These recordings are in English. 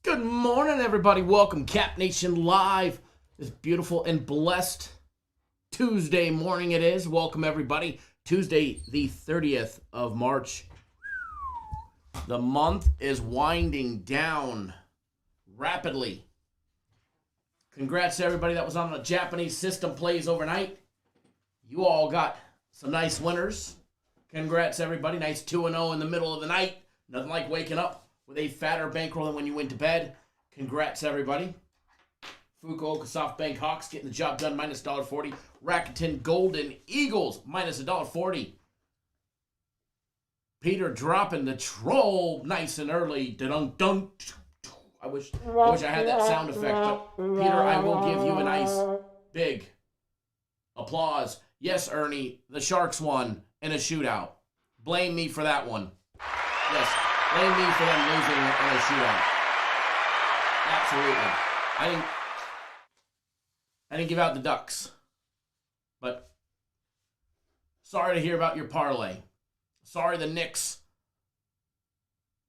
Good morning, everybody. Welcome, Cap Nation Live. This beautiful and blessed Tuesday morning it is. Welcome, everybody. Tuesday, the 30th of March. The month is winding down rapidly. Congrats to everybody that was on the Japanese system plays overnight. You all got some nice winners. Congrats, everybody. Nice 2-0 in the middle of the night. Nothing like waking up with a fatter bankroll than when you went to bed. Congrats, everybody. Fukuoka SoftBank Hawks getting the job done, minus $1.40. Rakuten Golden Eagles, minus $1.40. Peter dropping the troll nice and early. Dun-dun-dun. I wish I had that sound effect, but Peter, I will give you a nice, big applause. Yes, Ernie, the Sharks won in a shootout. Blame me for that one. Yes. Blame me for them losing in a shootout. Absolutely. I didn't give out the Ducks. But sorry to hear about your parlay. Sorry the Knicks.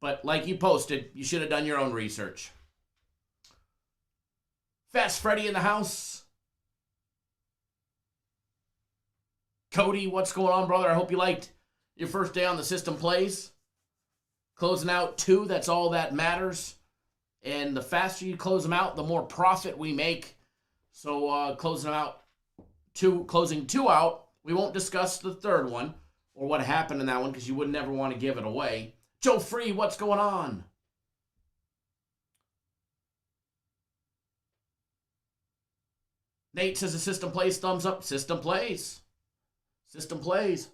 But like you posted, you should have done your own research. Fast Freddy in the house. Cody, what's going on, brother? I hope you liked your first day on the system plays. Closing out 2, that's all that matters. And the faster you close them out, the more profit we make. So closing 2 out, we won't discuss the third one or what happened in that one because you would never want to give it away. Joe Free, what's going on? Nate says the system plays, thumbs up. System plays. System plays.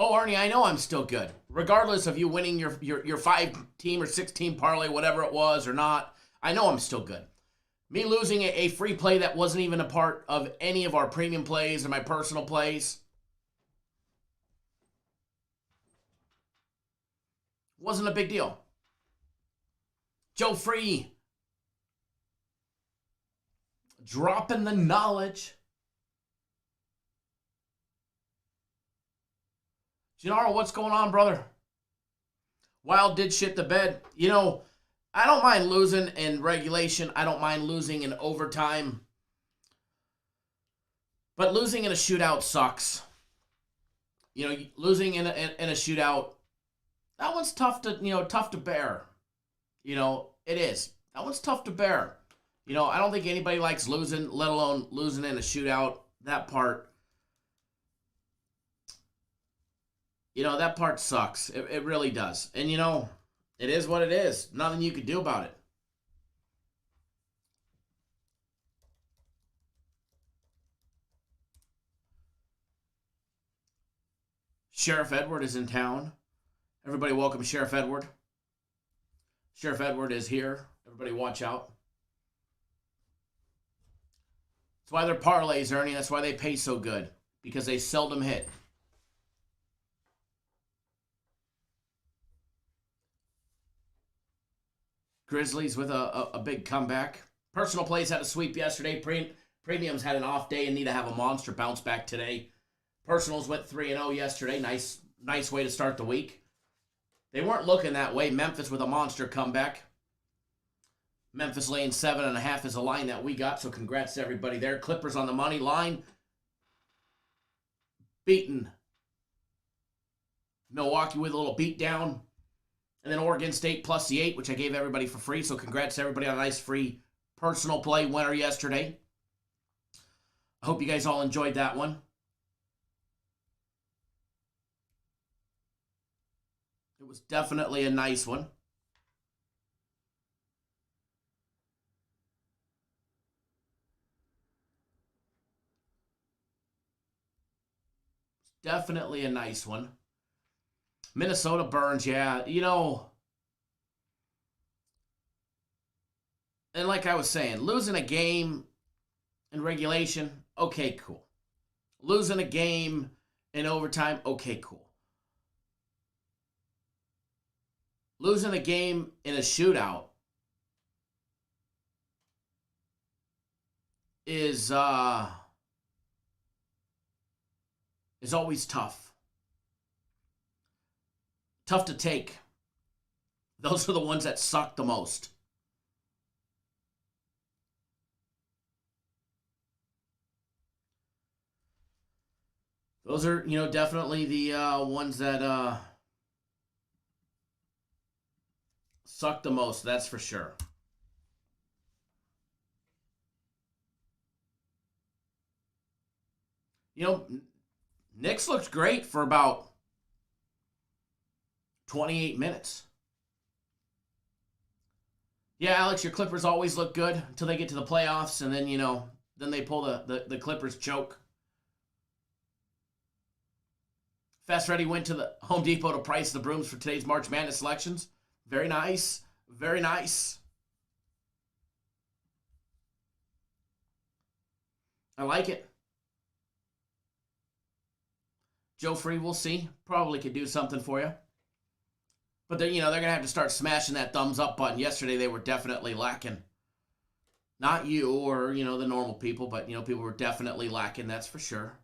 Oh, Arnie, I know I'm still good. Regardless of you winning your 5-team or 6-team parlay, whatever it was or not, I know I'm still good. Me losing a free play that wasn't even a part of any of our premium plays or my personal plays wasn't a big deal. Joe Free. Dropping the knowledge. Gennaro, what's going on, brother? Wild did shit the bed. You know, I don't mind losing in regulation. I don't mind losing in overtime. But losing in a shootout sucks. You know, losing in a shootout, that one's tough to bear. You know, it is. That one's tough to bear. You know, I don't think anybody likes losing, let alone losing in a shootout. That part. You know, that part sucks. It really does. And, you know, it is what it is. Nothing you can do about it. Sheriff Edward is in town. Everybody welcome Sheriff Edward. Sheriff Edward is here. Everybody watch out. That's why they're parlays, Ernie. That's why they pay so good. Because they seldom hit. Grizzlies with a big comeback. Personal plays had a sweep yesterday. Premiums had an off day and need to have a monster bounce back today. Personals went 3-0 yesterday. Nice way to start the week. They weren't looking that way. Memphis with a monster comeback. Memphis laying 7.5 is a line that we got, so congrats to everybody there. Clippers on the money line. Beating Milwaukee with a little beat down. And then Oregon State plus the 8, which I gave everybody for free. So congrats to everybody on a nice free personal play winner yesterday. I hope you guys all enjoyed that one. It was definitely a nice one. Definitely a nice one. Minnesota Burns, yeah. You know, and like I was saying, losing a game in regulation, okay, cool. Losing a game in overtime, okay, cool. Losing a game in a shootout is always tough. Tough to take. Those are the ones that suck the most. Those are, definitely the ones that suck the most, that's for sure. Knicks looked great for about 28 minutes. Yeah, Alex, your Clippers always look good until they get to the playoffs, and then, then they pull the Clippers choke. Fast Ready went to the Home Depot to price the brooms for today's March Madness selections. Very nice. Very nice. I like it. Joe Free, we'll see. Probably could do something for you. But they're going to have to start smashing that thumbs up button. Yesterday, they were definitely lacking. Not you or, the normal people, but, people were definitely lacking, that's for sure.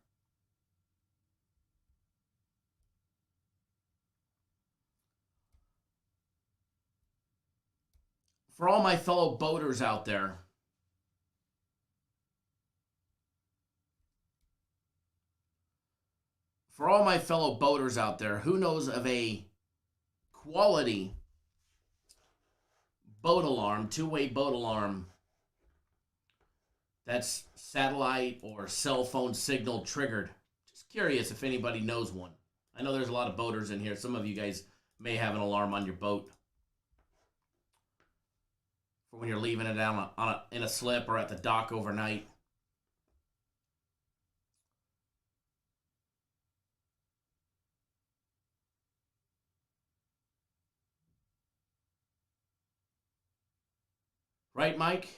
For all my fellow boaters out there, who knows of a quality boat alarm, two-way boat alarm that's satellite or cell phone signal triggered? Just curious if anybody knows one. I know there's a lot of boaters in here. Some of you guys may have an alarm on your boat for when you're leaving it down in a slip or at the dock overnight. Right, Mike?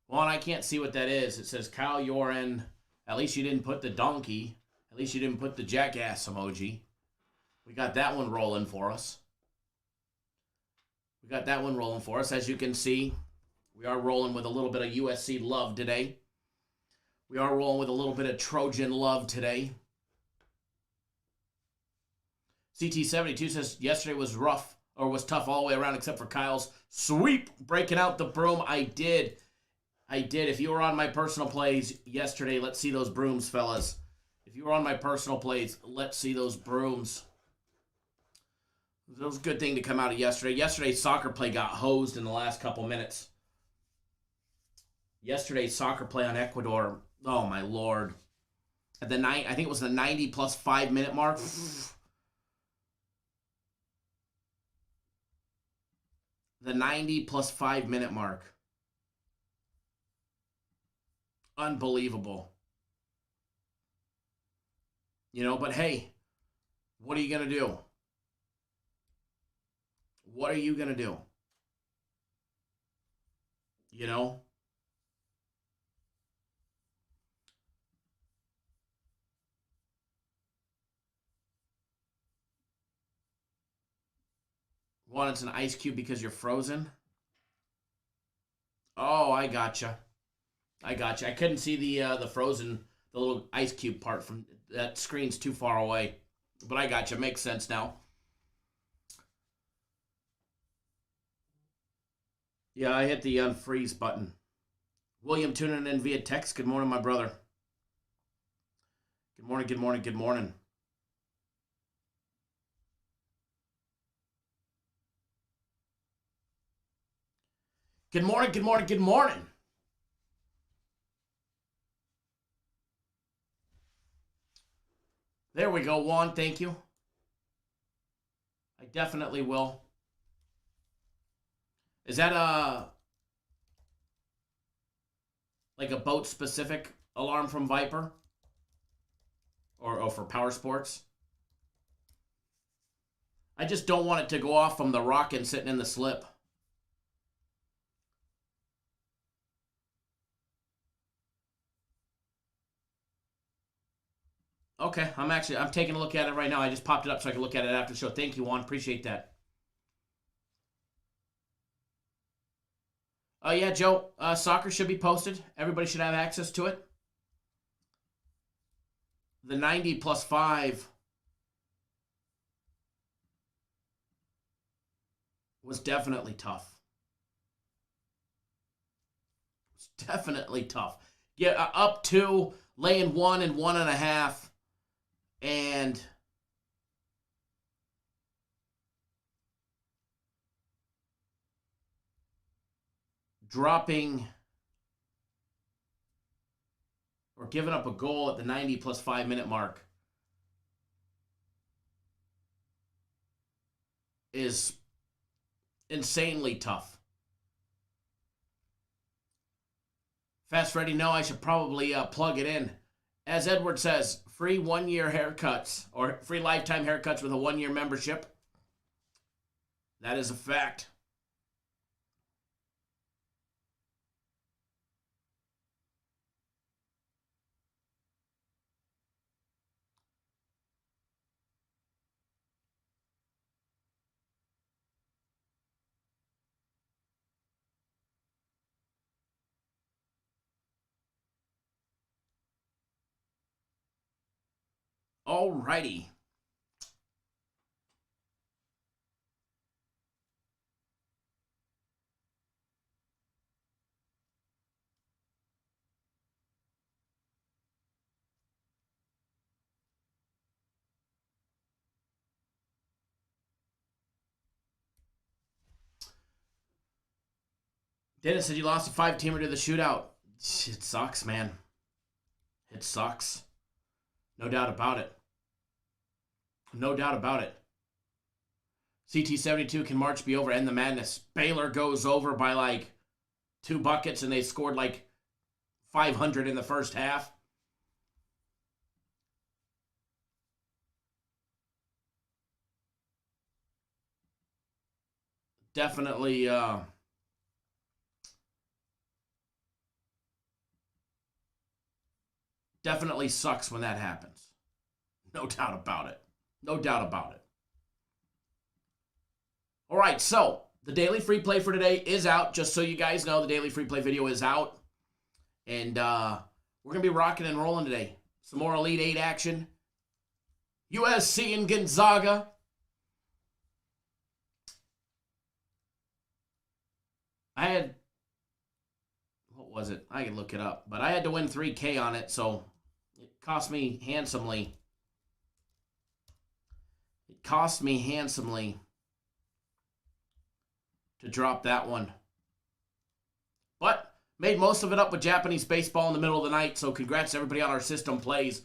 Well, and I can't see what that is. It says, Kyle, you're in. At least you didn't put the donkey. At least you didn't put the jackass emoji. We got that one rolling for us. As you can see, we are rolling with a little bit of USC love today. We are rolling with a little bit of Trojan love today. CT72 says, yesterday was rough, or was tough all the way around except for Kyle's sweep, breaking out the broom. I did. If you were on my personal plays yesterday, let's see those brooms, fellas. If you were on my personal plays, let's see those brooms. It was a good thing to come out of yesterday. Yesterday's soccer play got hosed in the last couple minutes. Yesterday's soccer play on Ecuador, oh my Lord. At the night, I think it was the 90 plus 5 minute mark. The 90 plus 5 minute mark. Unbelievable. But hey, what are you going to do? What are you going to do? It's an ice cube because you're frozen? Oh, I gotcha. I couldn't see the frozen, the little ice cube part from that screen's too far away. But I got you. Makes sense now. Yeah, I hit the unfreeze button. William tuning in via text. Good morning, my brother. Good morning, good morning, good morning. Good morning, good morning, good morning. There we go, Juan. Thank you. I definitely will. Is that like a boat specific alarm from Viper? Or for Power Sports? I just don't want it to go off from the rockin' sitting in the slip. Okay, I'm taking a look at it right now. I just popped it up so I can look at it after the show. Thank you, Juan. Appreciate that. Oh, yeah, Joe. Soccer should be posted. Everybody should have access to it. The 90 plus 5 was definitely tough. It's definitely tough. Yeah, up 2, laying 1 and 1.5. And dropping or giving up a goal at the 90 plus 5 minute mark is insanely tough. Fast Freddy, no, I should probably plug it in. As Edward says, free 1-year haircuts or free lifetime haircuts with a 1-year membership. That is a fact. Alrighty. Dennis said you lost a 5-teamer to the shootout. It sucks, man. It sucks. No doubt about it. No doubt about it. CT72, can March be over? End the madness. Baylor goes over by like 2 buckets and they scored like 500 in the first half. Definitely definitely sucks when that happens. No doubt about it. No doubt about it. All right, so the daily free play for today is out. Just so you guys know, the daily free play video is out. And we're going to be rocking and rolling today. Some more Elite 8 action. USC and Gonzaga. I had, what was it? I can look it up. But I had to win $3K on it, so it cost me handsomely. It cost me handsomely to drop that one. But made most of it up with Japanese baseball in the middle of the night, so congrats to everybody on our system plays.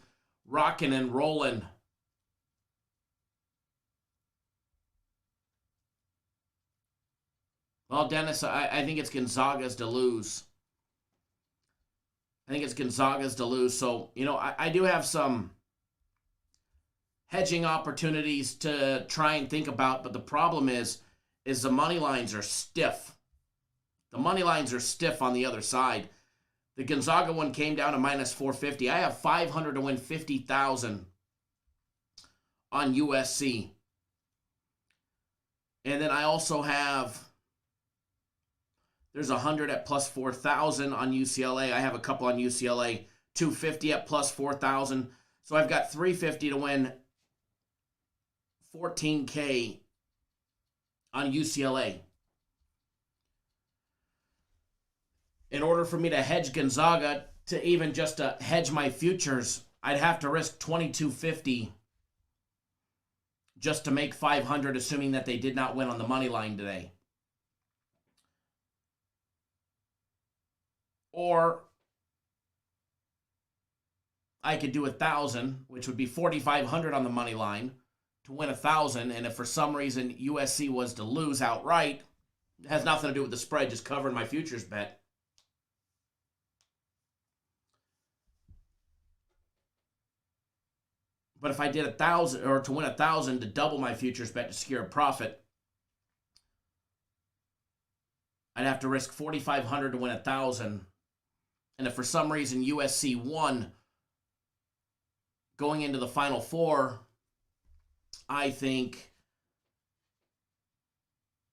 Rocking and rolling. Well, Dennis, I think it's Gonzaga's to lose. I think it's Gonzaga's to lose. So, you know, I do have some hedging opportunities to try and think about, but the problem is the money lines are stiff. The money lines are stiff on the other side. The Gonzaga one came down to minus 450. I have 500 to win 50,000 on USC. And then I also have, there's 100 at plus 4,000 on UCLA. I have a couple on UCLA. 250 at plus 4,000. So I've got 350 to win 14K on UCLA. In order for me to hedge Gonzaga, to even just to hedge my futures, I'd have to risk 2250 just to make 500, assuming that they did not win on the money line today. Or I could do 1,000, which would be 4,500 on the money line to win 1,000. And if for some reason USC was to lose outright, it has nothing to do with the spread, just covering my futures bet. But if I did 1,000, or to win 1,000 to double my futures bet to secure a profit, I'd have to risk 4,500 to win 1,000. And if for some reason USC won going into the Final Four, I think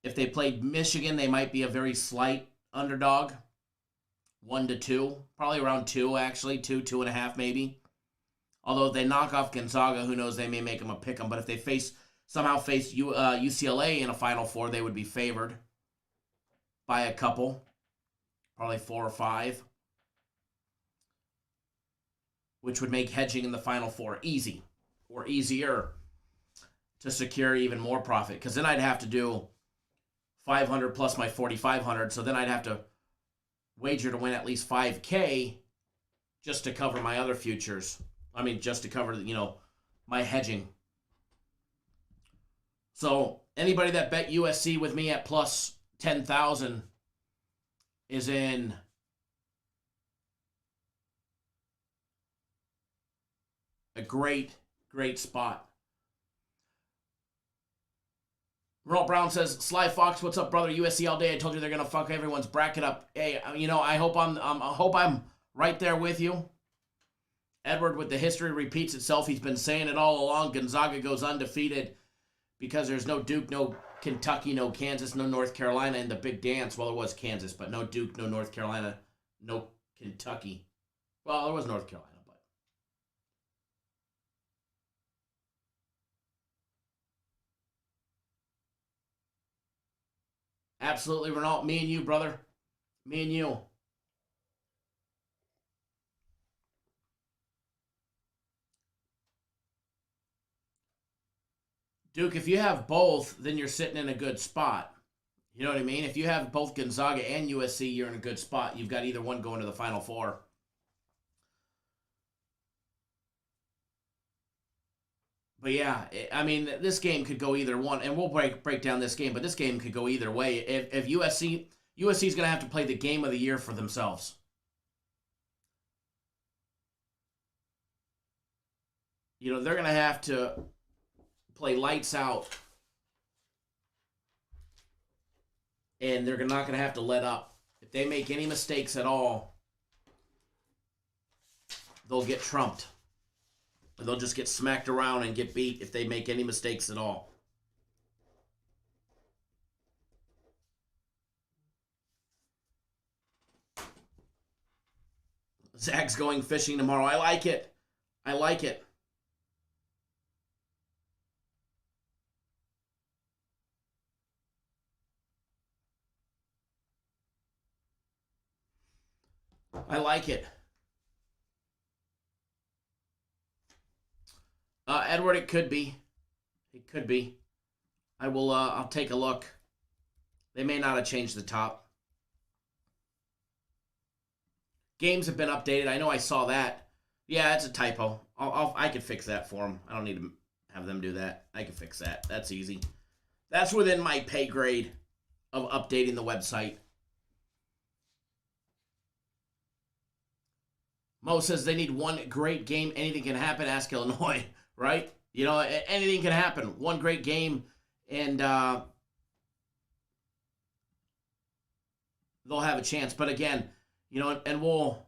if they played Michigan, they might be a very slight underdog. 1-2, probably around 2, actually. 2.5 maybe. Although if they knock off Gonzaga, who knows, they may make them a pick 'em. But if they somehow face UCLA in a Final Four, they would be favored by a couple, probably 4 or 5, which would make hedging in the Final Four easy or easier to secure even more profit. Because then I'd have to do 500 plus my 4,500. So then I'd have to wager to win at least 5K just to cover my other futures. I mean, just to cover, my hedging. So anybody that bet USC with me at plus 10,000 is in a great spot. Ronald Brown says, Sly Fox, what's up, brother? USC all day. I told you they're gonna fuck everyone's bracket up. Hey, I hope I'm right there with you. Edward, with the history repeats itself. He's been saying it all along. Gonzaga goes undefeated because there's no Duke, no Kentucky, no Kansas, no North Carolina in the big dance. Well, there was Kansas, but no Duke, no North Carolina, no Kentucky. Well, there was North Carolina, but absolutely, Renault. Me and you, brother. Me and you. Duke, if you have both, then you're sitting in a good spot. You know what I mean? If you have both Gonzaga and USC, you're in a good spot. You've got either one going to the Final Four. But yeah, I mean, this game could go either one, and we'll break down this game, but this game could go either way. If USC is going to have to play the game of the year for themselves. They're going to have to play lights out, and they're not going to have to let up. If they make any mistakes at all, they'll get trumped. They'll just get smacked around and get beat if they make any mistakes at all. Zach's going fishing tomorrow. I like it. I like it. I like it. Edward, it could be. It could be. I'll take a look. They may not have changed the top. Games have been updated. I know I saw that. Yeah, that's a typo. I could fix that for them. I don't need to have them do that. I can fix that. That's easy. That's within my pay grade of updating the website. Mo says they need one great game. Anything can happen. Ask Illinois, right? Anything can happen. One great game, and they'll have a chance. But again, and we'll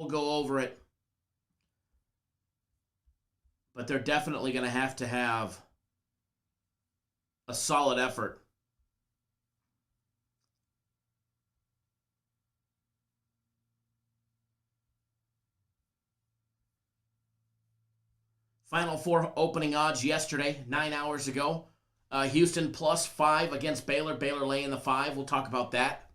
go over it. But they're definitely going to have a solid effort. Final Four opening odds yesterday, 9 hours ago. Houston +5 against Baylor. Baylor laying the 5. We'll talk about that.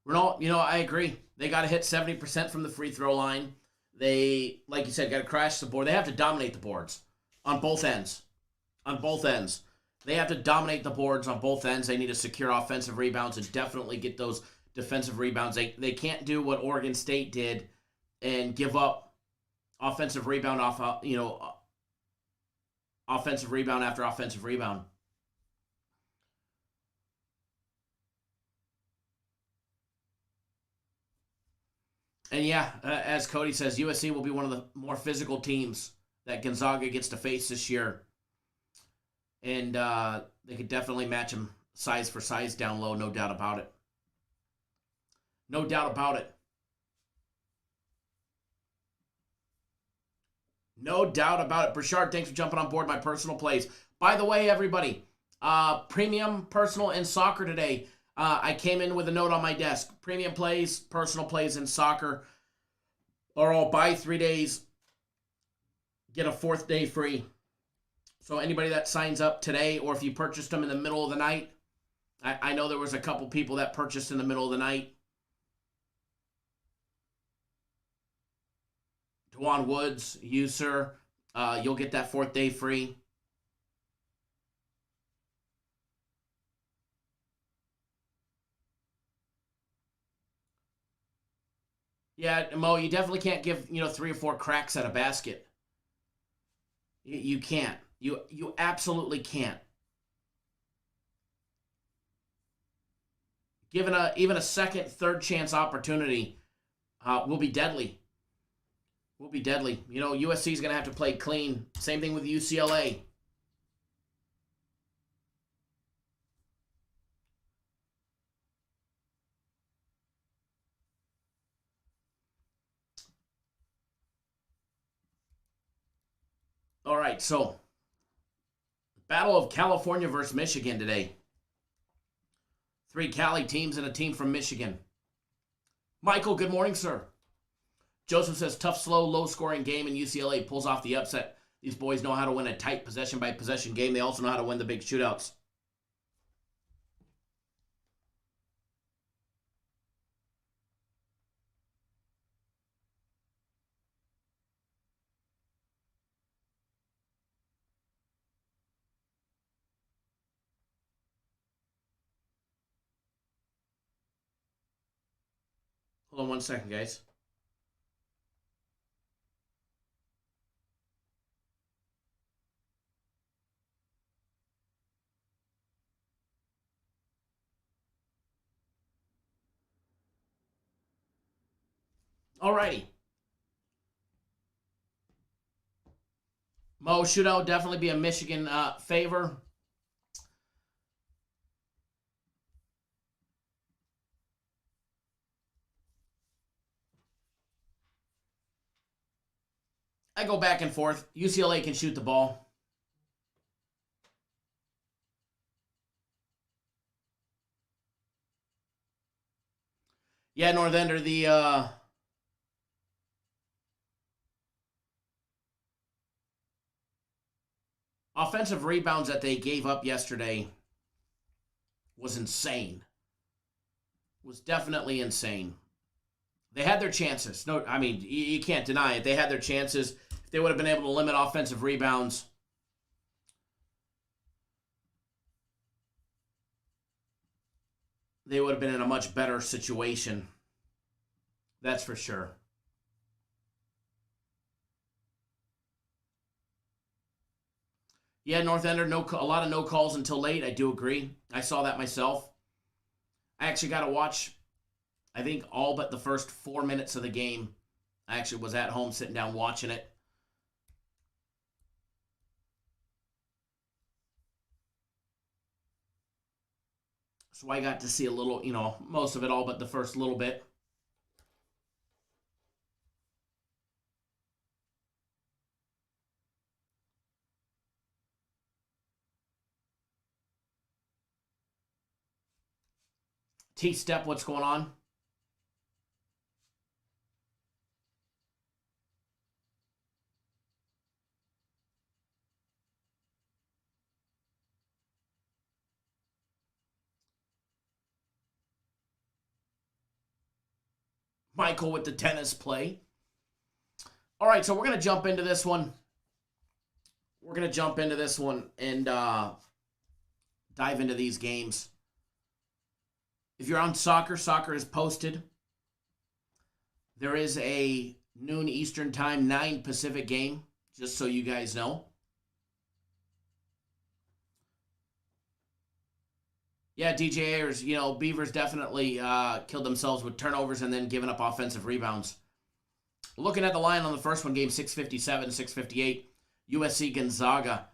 Renault, I agree. They got to hit 70% from the free throw line. They, like you said, got to crash the board. They have to dominate the boards on both ends. On both ends. They have to dominate the boards on both ends. They need to secure offensive rebounds and definitely get those defensive rebounds. They can't do what Oregon State did and give up offensive rebound offensive rebound after offensive rebound. And yeah, as Cody says, USC will be one of the more physical teams that Gonzaga gets to face this year. And they could definitely match them size for size down low, no doubt about it. No doubt about it. No doubt about it. Burchard, thanks for jumping on board my personal plays. By the way, everybody, premium, personal, and soccer today. I came in with a note on my desk. Premium plays, personal plays, and soccer are all buy 3 days, get a 4th day free. So anybody that signs up today, or if you purchased them in the middle of the night, I know there was a couple people that purchased in the middle of the night. Dwan Woods, you, sir, you'll get that 4th day free. Yeah, Mo, you definitely can't give 3 or 4 cracks at a basket. You can't. You absolutely can't. Given even a second, third chance opportunity, will be deadly. Will be deadly. USC is going to have to play clean. Same thing with UCLA. All right, so Battle of California versus Michigan today. 3 Cali teams and a team from Michigan. Michael, good morning, sir. Joseph says, tough, slow, low-scoring game, and UCLA pulls off the upset. These boys know how to win a tight possession-by-possession game. They also know how to win the big shootouts. Hold on 1 second, guys. Alrighty. Mo, shootout definitely be a Michigan favor. I go back and forth. UCLA can shoot the ball. Yeah, North Ender, the offensive rebounds that they gave up yesterday was insane. Was definitely insane. They had their chances. No, I mean, you can't deny it. They had their chances. If they would have been able to limit offensive rebounds, they would have been in a much better situation. That's for sure. Yeah, North Ender, a lot of no calls until late. I do agree. I saw that myself. I actually got to watch, I think, all but the first 4 minutes of the game. I actually was at home sitting down watching it. So I got to see a little, most of it, all but the first little bit. T-Step, what's going on? Michael with the tennis play. All right, so we're going to jump into this one. We're going to jump into this one and dive into these games. If you're on soccer, soccer is posted. There is a noon Eastern time, 9 Pacific game, just so you guys know. Yeah, DJ Ayers, Beavers definitely killed themselves with turnovers and then giving up offensive rebounds. Looking at the line on the first one, game 657, 658, USC Gonzaga.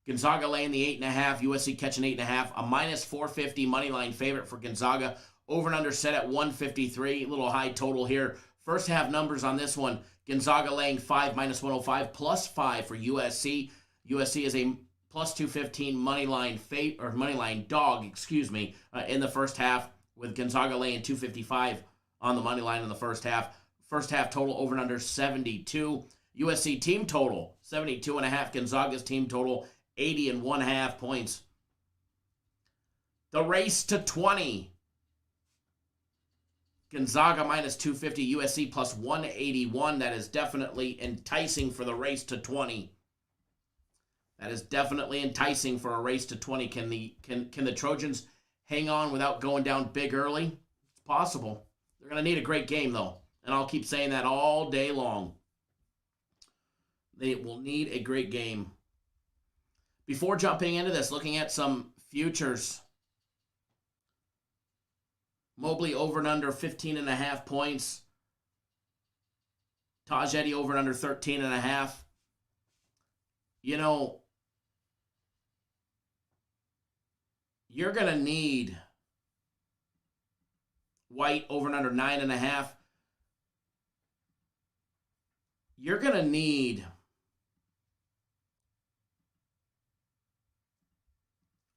Gonzaga laying the 8.5, USC catching 8.5, a minus 450 money line favorite for Gonzaga. Over and under set at 153, little high total here. First half numbers on this one, Gonzaga laying 5, minus 105, plus 5 for USC. USC is a plus 215 money line dog, in the first half, with Gonzaga laying 255 on the money line in the first half. First half total over and under 72. USC team total 72.5. Gonzaga's team total 80.5 points. The race to 20. Gonzaga minus 250, USC plus 181. That is definitely enticing for the race to 20. That is definitely enticing for a race to 20. Can the Trojans hang on without going down big early? It's possible. They're going to need a great game, though. And I'll keep saying that all day long. They will need a great game. Before jumping into this, looking at some futures. Mobley over and under 15.5 points. Taj Eddy over and under 13.5. You're going to need White over and under 9.5. You're going to need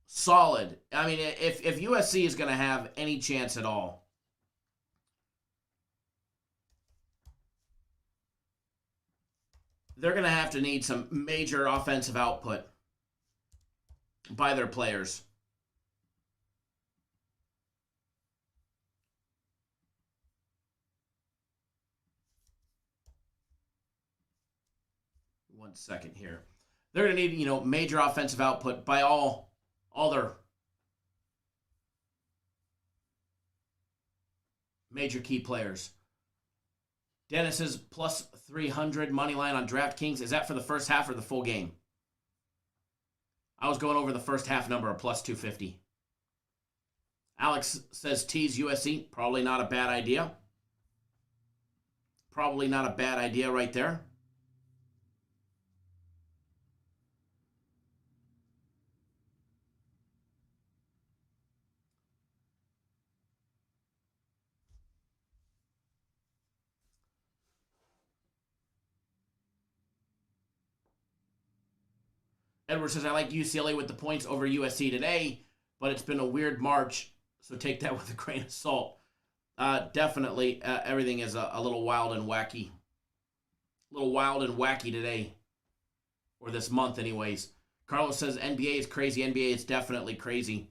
solid. I mean, if USC is going to have any chance at all, they're going to have to need some major offensive output by their players. One second here. They're going to need, major offensive output by all their major key players. Dennis's plus 300 money line on DraftKings. Is that for the first half or the full game? I was going over the first half number of plus 250. Alex says tease USC. Probably not a bad idea. Probably not a bad idea right there. Edward says, I like UCLA with the points over USC today, but it's been a weird March, so take that with a grain of salt. Definitely, everything is a little wild and wacky. A little wild and wacky today, or this month anyways. Carlos says, NBA is crazy. NBA is definitely crazy.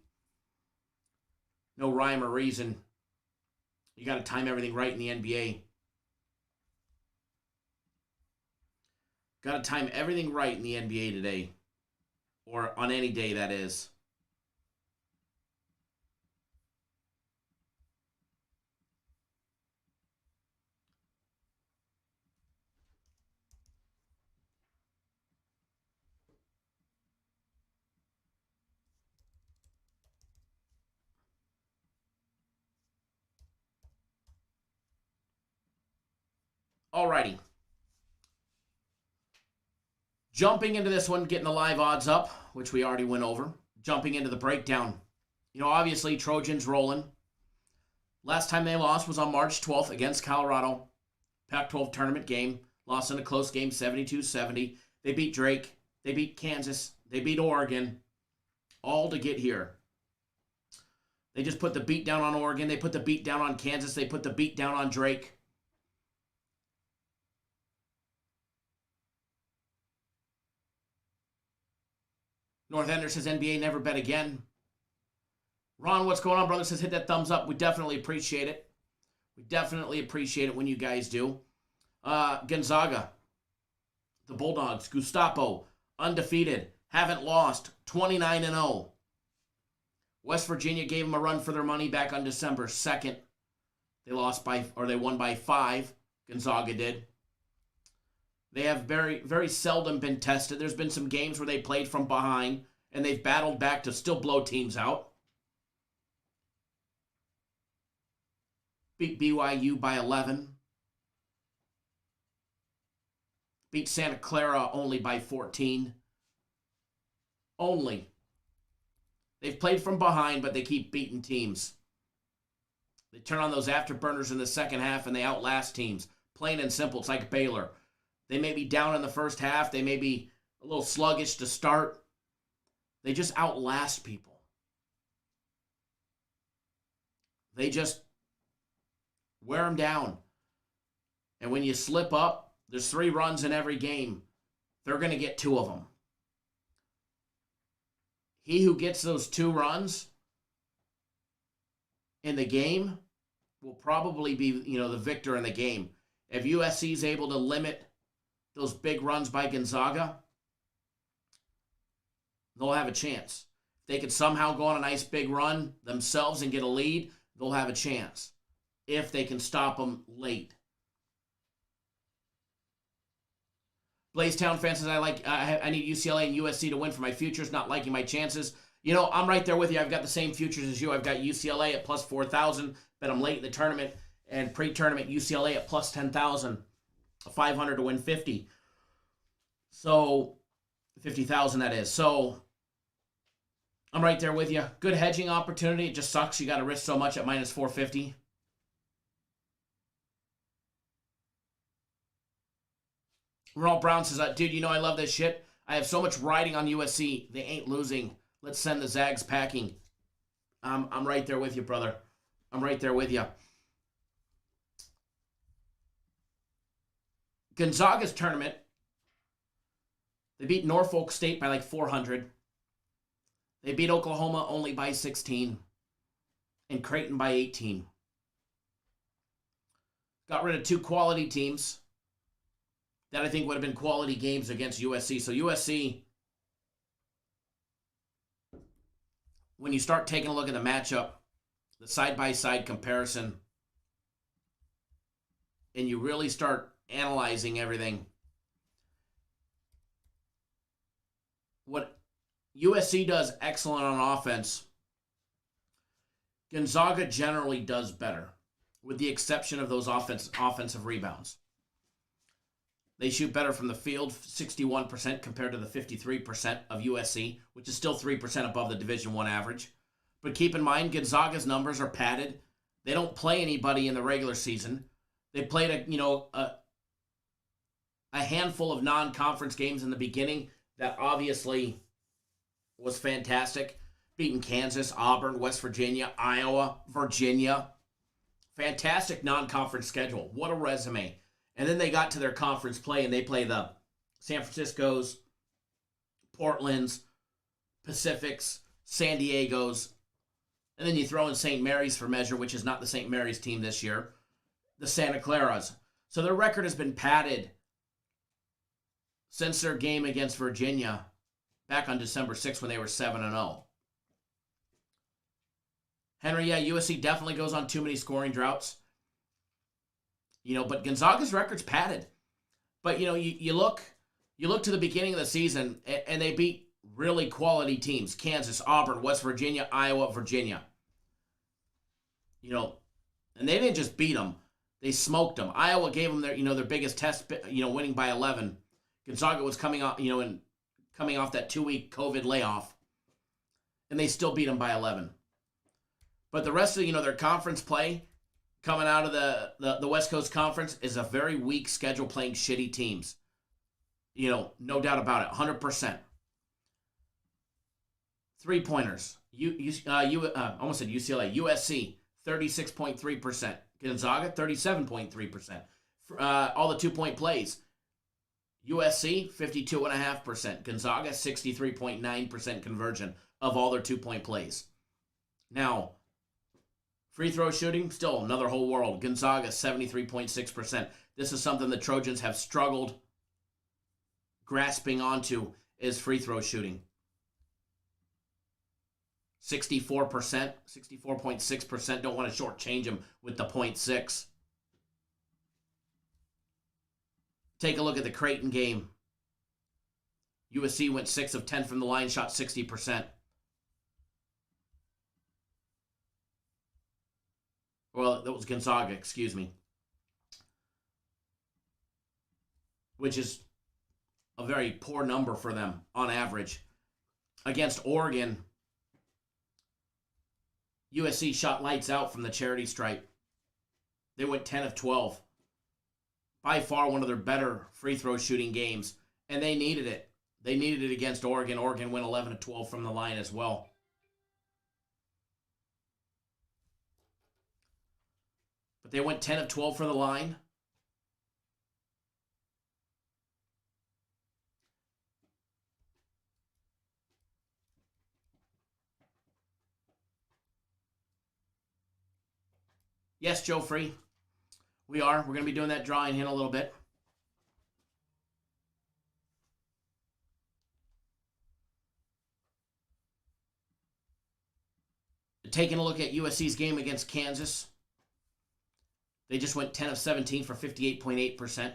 No rhyme or reason. You got to time everything right in the NBA. Got to time everything right in the NBA today. Or on any day, that is. Alrighty. Jumping into this one, getting the live odds up, which we already went over. Jumping into the breakdown. Obviously, Trojans rolling. Last time they lost was on March 12th against Colorado. Pac-12 tournament game. Lost in a close game, 72-70. They beat Drake. They beat Kansas. They beat Oregon. All to get here. They just put the beat down on Oregon. They put the beat down on Kansas. They put the beat down on Drake. North Ender says NBA never bet again. Ron, what's going on, brother? Says hit that thumbs up. We definitely appreciate it. We definitely appreciate it when you guys do. Gonzaga, the Bulldogs, Gestapo, undefeated, haven't lost, 29-0. West Virginia gave them a run for their money back on December 2nd. They won by 5. Gonzaga did. They have very, very seldom been tested. There's been some games where they played from behind, and they've battled back to still blow teams out. Beat BYU by 11. Beat Santa Clara only by 14. Only. They've played from behind, but they keep beating teams. They turn on those afterburners in the second half, and they outlast teams. Plain and simple. It's like Baylor. They may be down in the first half. They may be a little sluggish to start. They just outlast people. They just wear them down. And when you slip up, there's 3 runs in every game. They're going to get 2 of them. He who gets those 2 runs in the game will probably be, the victor in the game. If USC is able to limit those big runs by Gonzaga, they'll have a chance. If they could somehow go on a nice big run themselves and get a lead, they'll have a chance. If they can stop them late. Blazetown fan says, I need UCLA and USC to win for my futures, not liking my chances. I'm right there with you. I've got the same futures as you. I've got UCLA at plus 4,000. Bet I'm late in the tournament. And pre-tournament, UCLA at plus 10,000. 500 to win 50. So, 50,000 that is. So, I'm right there with you. Good hedging opportunity. It just sucks. You got to risk so much at minus 450. Ronald Brown says, dude, I love this shit. I have so much riding on USC. They ain't losing. Let's send the Zags packing. I'm right there with you, brother. I'm right there with you. Gonzaga's tournament, they beat Norfolk State by like 400. They beat Oklahoma only by 16. And Creighton by 18. Got rid of 2 quality teams that I think would have been quality games against USC. So USC, when you start taking a look at the matchup, the side-by-side comparison, and you really start analyzing everything, what USC does excellent on offense, Gonzaga generally does better, with the exception of those offensive rebounds. They shoot better from the field, 61% compared to the 53% of USC, which is still 3% above the Division I average. But keep in mind, Gonzaga's numbers are padded. They don't play anybody in the regular season. They played a handful of non-conference games in the beginning that obviously was fantastic. Beating Kansas, Auburn, West Virginia, Iowa, Virginia. Fantastic non-conference schedule. What a resume. And then they got to their conference play, and they play the San Francisco's, Portland's, Pacific's, San Diego's, and then you throw in St. Mary's for measure, which is not the St. Mary's team this year, the Santa Claras. So their record has been padded since their game against Virginia back on December 6th when they were 7-0. Henry, yeah, USC definitely goes on too many scoring droughts. But Gonzaga's record's padded. But, you look to the beginning of the season, and they beat really quality teams. Kansas, Auburn, West Virginia, Iowa, Virginia. And they didn't just beat them. They smoked them. Iowa gave them their biggest test, winning by 11. Gonzaga was coming off, coming off that 2-week COVID layoff. And they still beat them by 11. But the rest of, their conference play, coming out of the West Coast Conference, is a very weak schedule playing shitty teams. No doubt about it, 100%. 3-pointers. Almost said UCLA. USC, 36.3%. Gonzaga, 37.3%. All the 2-point plays. USC, 52.5%. Gonzaga, 63.9% conversion of all their 2-point plays. Now, Free throw shooting, still another whole world. Gonzaga, 73.6%. This is something the Trojans have struggled grasping onto, is free throw shooting. 64%, 64.6%. Don't want to shortchange them with the 0.6. Take a look at the Creighton game. USC went 6 of 10 from the line, shot 60%. Well, that was Gonzaga, excuse me. Which is a very poor number for them on average. Against Oregon, USC shot lights out from the charity stripe. They went 10 of 12. By far one of their better free throw shooting games, and they needed it. They needed it against Oregon. Oregon went 11 of 12 from the line as well. But they went 10 of 12 from the line. Yes, Joe Free. We are. We're going to be doing that drawing in a little bit. Taking a look at USC's game against Kansas. They just went 10 of 17 for 58.8%.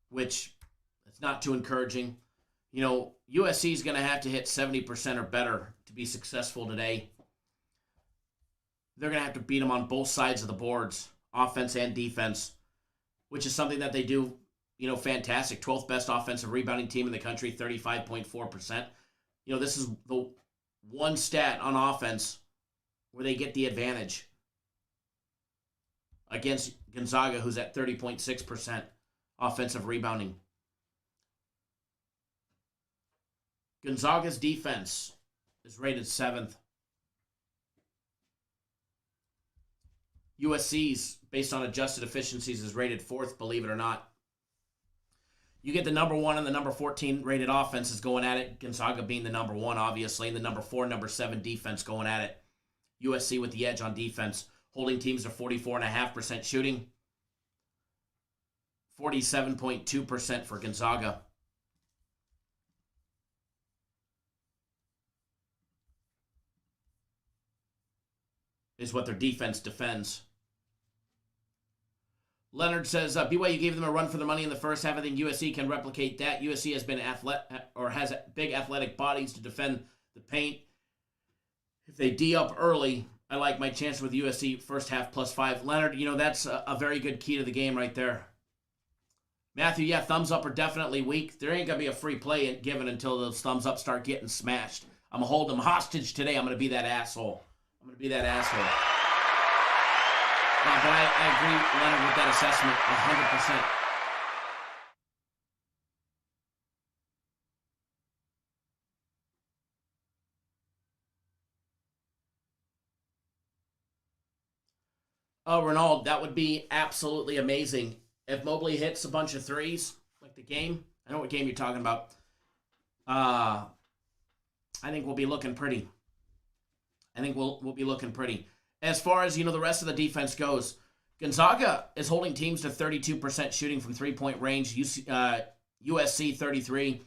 Which is not too encouraging. You know, USC is going to have to hit 70% or better to be successful today. They're going to have to beat them on both sides of the boards, offense and defense, which is something that they do, you know, fantastic. 12th best offensive rebounding team in the country, 35.4%. You know, this is the one stat on offense where they get the advantage against Gonzaga, who's at 30.6% offensive rebounding. Gonzaga's defense is rated 7th. USC's, based on adjusted efficiencies, is rated 4th, believe it or not. You get the number 1 and the number 14 rated offenses going at it. Gonzaga being the number 1, obviously, and the number 4, number 7 defense going at it. USC with the edge on defense. Holding teams to 44.5% shooting. 47.2% for Gonzaga. Is what their defense defends. Leonard says, BYU gave them a run for their money in the first half. I think USC can replicate that. USC has been has big athletic bodies to defend the paint. If they D up early, I like my chance with USC first half +5. Leonard, you know, that's a very good key to the game right there. Matthew, yeah, thumbs up are definitely weak. There ain't going to be a free play given until those thumbs up start getting smashed. I'm going to hold them hostage today. I'm going to be that asshole. I'm going to be that asshole. No, but I agree, Leonard, with that assessment 100%. Oh, Ronald, that would be absolutely amazing. If Mobley hits a bunch of threes, like the game, I know what game you're talking about. I think we'll be looking pretty. I think we'll be looking pretty. As far as, you know, the rest of the defense goes, Gonzaga is holding teams to 32% shooting from three-point range. USC 33.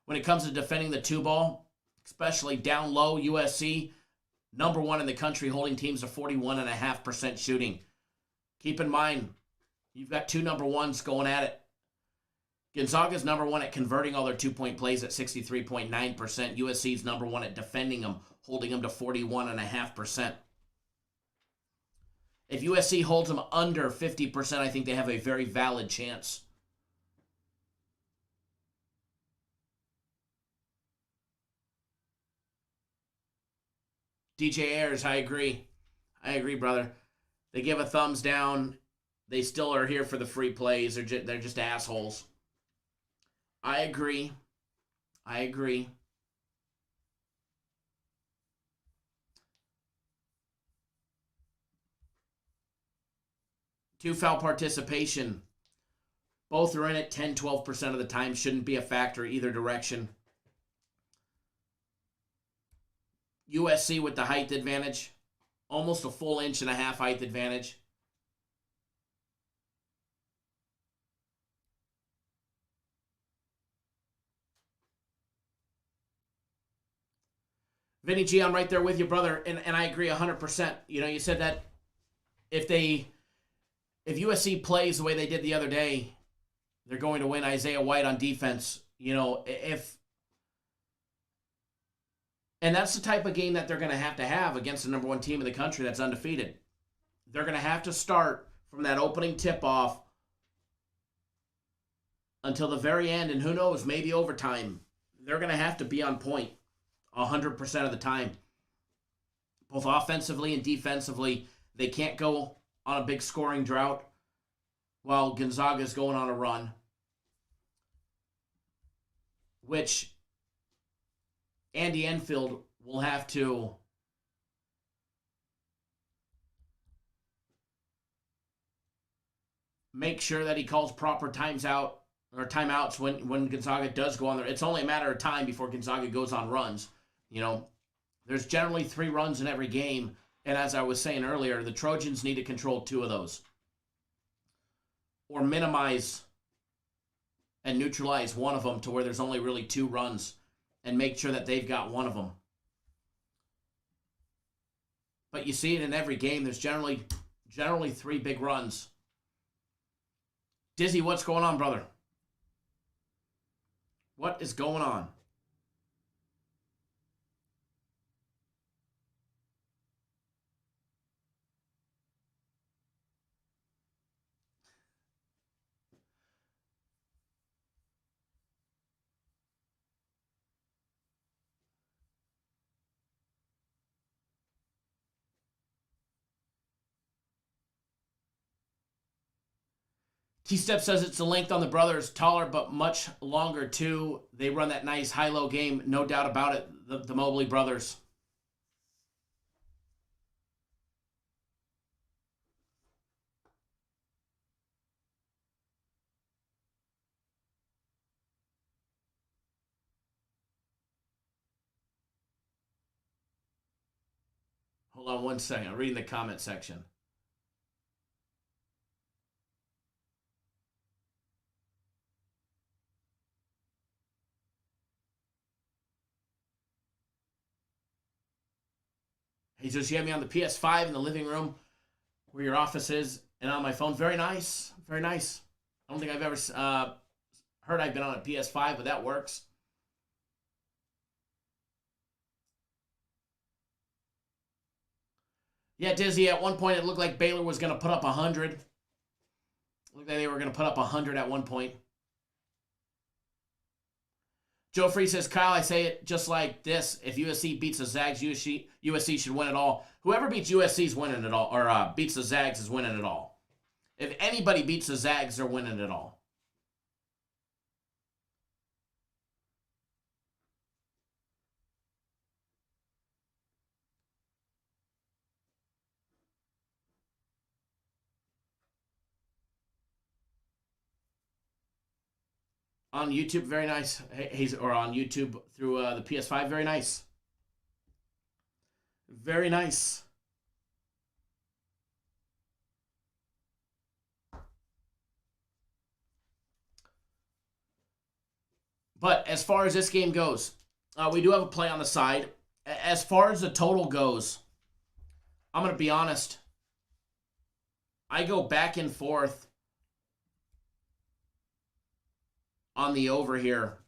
When it comes to defending the two ball, especially down low, USC number 1 in the country, holding teams to 41.5% shooting. Keep in mind, you've got two number 1s going at it. Gonzaga's number 1 at converting all their two-point plays at 63.9%. USC's number 1 at defending them, holding them to 41.5%. If USC holds them under 50%, I think they have a very valid chance. DJ Ayers, I agree. I agree, brother. They give a thumbs down. They still are here for the free plays. They're just assholes. I agree. I agree. Two foul participation. Both are in it 10, 12% of the time. Shouldn't be a factor either direction. USC with the height advantage, almost a full inch and a half height advantage. Vinny G, I'm right there with you, brother, and I agree 100%. You know, you said that if USC plays the way they did the other day, they're going to win. Isaiah White on defense. You know, and that's the type of game that they're going to have against the number one team in the country that's undefeated. They're going to have to start from that opening tip-off until the very end, and who knows, maybe overtime. They're going to have to be on point 100% of the time, both offensively and defensively. They can't go on a big scoring drought while Gonzaga's going on a run, which Andy Enfield will have to make sure that he calls proper timeouts when Gonzaga does go on there. It's only a matter of time before Gonzaga goes on runs. You know, there's generally 3 runs in every game, and as I was saying earlier, the Trojans need to control 2 of those, or minimize and neutralize one of them to where there's only really 2 runs, and make sure that they've got one of them. But you see it in every game. There's generally 3 big runs. Dizzy, what's going on, brother? What is going on? T-Step says it's the length on the brothers, taller but much longer too. They run that nice high-low game, no doubt about it, the Mobley brothers. Hold on one second. I'm reading the comment section. He says, you have me on the PS5 in the living room where your office is and on my phone. Very nice. Very nice. I don't think I've ever heard I've been on a PS5, but that works. Yeah, Dizzy, at one point it looked like Baylor was going to put up 100. It looked like they were going to put up 100 at one point. Joe Free says, Kyle, I say it just like this. If USC beats the Zags, USC should win it all. Whoever beats USC is winning it all, or beats the Zags is winning it all. If anybody beats the Zags, they're winning it all. On YouTube, very nice. Or on YouTube through the PS5, very nice. Very nice. But as far as this game goes, we do have a play on the side. As far as the total goes, I'm going to be honest. I go back and forth on the over here.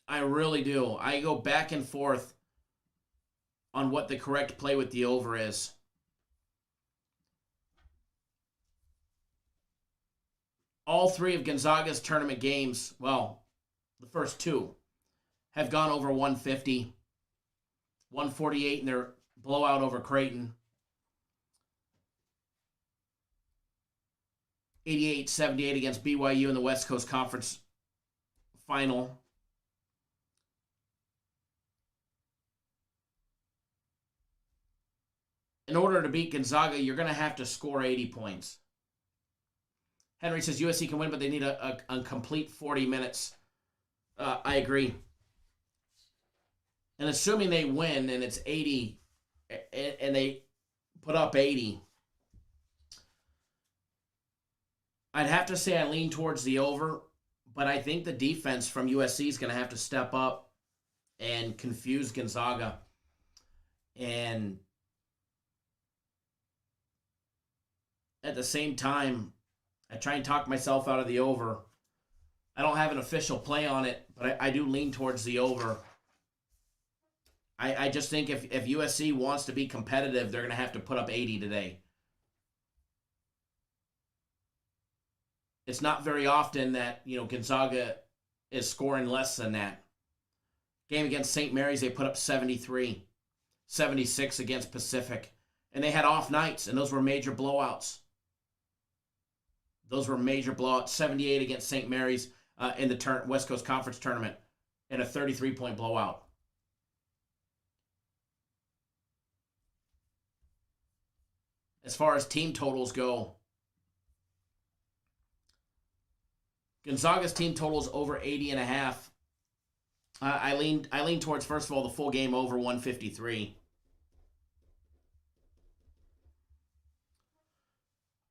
I really do. I go back and forth on what the correct play with the over is. All 3 of Gonzaga's tournament games, well, the first 2, have gone over 150. 148 in their blowout over Creighton. 88-78 against BYU in the West Coast Conference final. In order to beat Gonzaga, you're going to have to score 80 points. Henry says USC can win, but they need a complete 40 minutes. I agree. And assuming they win and it's 80, and they put up 80, I'd have to say I lean towards the over, but I think the defense from USC is going to have to step up and confuse Gonzaga. And at the same time, I try and talk myself out of the over. I don't have an official play on it, but I do lean towards the over. I just think if USC wants to be competitive, they're going to have to put up 80 today. It's not very often that, Gonzaga is scoring less than that. Game against St. Mary's, they put up 73, 76 against Pacific. And they had off nights, and those were major blowouts. 78 against St. Mary's in the West Coast Conference Tournament, and a 33-point blowout. As far as team totals go, Gonzaga's team totals over 80.5. I lean towards, first of all, the full game over 153.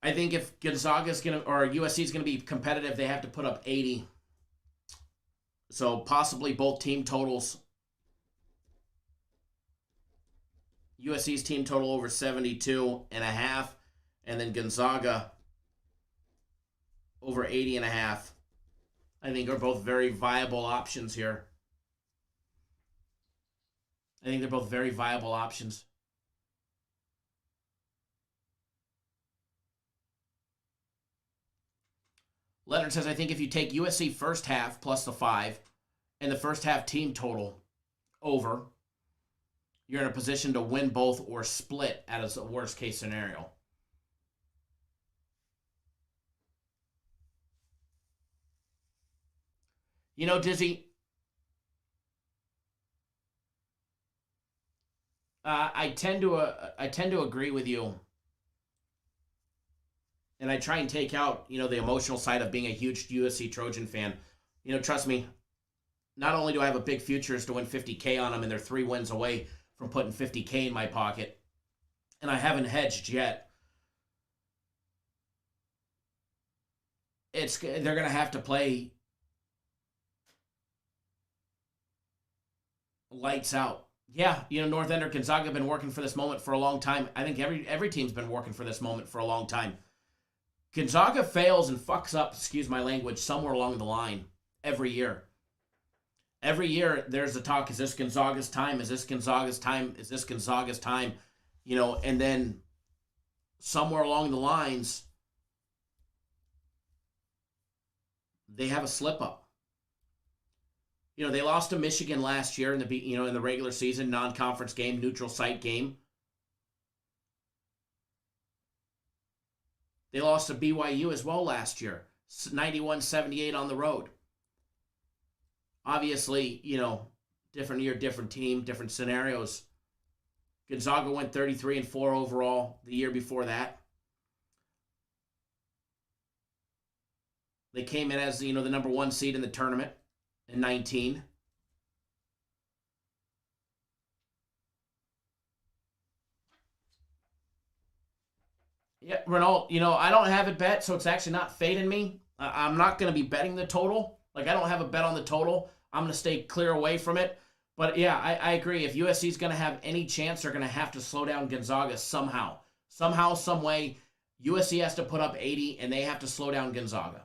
I think if Gonzaga's or USC is gonna be competitive, they have to put up 80. So possibly both team totals. USC's team total over 72.5, and then Gonzaga over 80.5. I think are both very viable options here. I think they're both very viable options. Leonard says, I think if you take USC first half plus the 5 and the first half team total over, you're in a position to win both or split as a worst case scenario. Dizzy, I tend to agree with you, and I try and take out the emotional side of being a huge USC Trojan fan. Trust me, not only do I have a big futures to win $50K on them, and they're 3 wins away from putting $50K in my pocket, and I haven't hedged yet. They're going to have to play lights out. Yeah, North End or Gonzaga have been working for this moment for a long time. I think every team's been working for this moment for a long time. Gonzaga fails and fucks up, excuse my language, somewhere along the line every year. Every year there's the talk, is this Gonzaga's time? Is this Gonzaga's time? Is this Gonzaga's time? And then somewhere along the lines, they have a slip up. They lost to Michigan last year in the regular season, non-conference game, neutral site game. They lost to BYU as well last year, 91-78 on the road. Obviously, different year, different team, different scenarios. Gonzaga went 33-4 overall the year before that. They came in as the number 1 seed in the tournament in 19. Yeah, Renault, I don't have it bet, so it's actually not fading me. I'm not going to be betting the total. I don't have a bet on the total. I'm going to stay clear away from it. But, yeah, I agree. If USC is going to have any chance, they're going to have to slow down Gonzaga somehow. Somehow, some way, USC has to put up 80, and they have to slow down Gonzaga.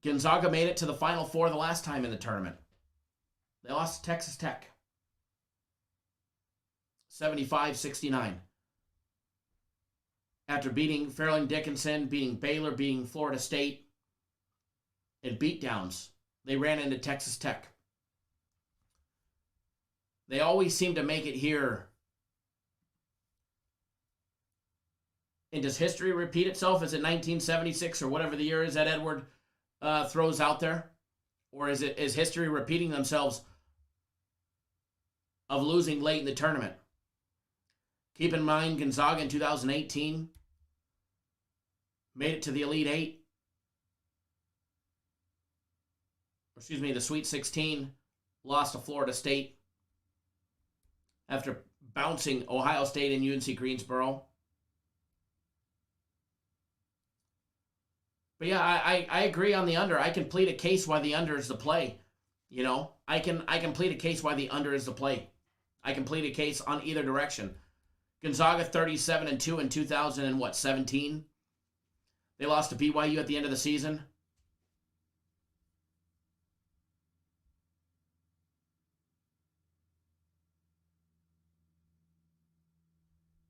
Gonzaga made it to the Final Four the last time in the tournament. They lost to Texas Tech. 75-69. After beating Fairleigh Dickinson, beating Baylor, beating Florida State, and beatdowns, they ran into Texas Tech. They always seem to make it here. And does history repeat itself? Is it 1976 or whatever the year is that Edward throws out there? Or is history repeating themselves of losing late in the tournament? Keep in mind, Gonzaga in 2018 made it to the Elite Eight the Sweet 16, lost to Florida State after bouncing Ohio State and UNC Greensboro. But yeah, I agree on the under. I can plead a case why the under is the play. You know, I can plead a case why the under is the play. I can plead a case on either direction. Gonzaga 37-2 in 2017. They lost to BYU at the end of the season.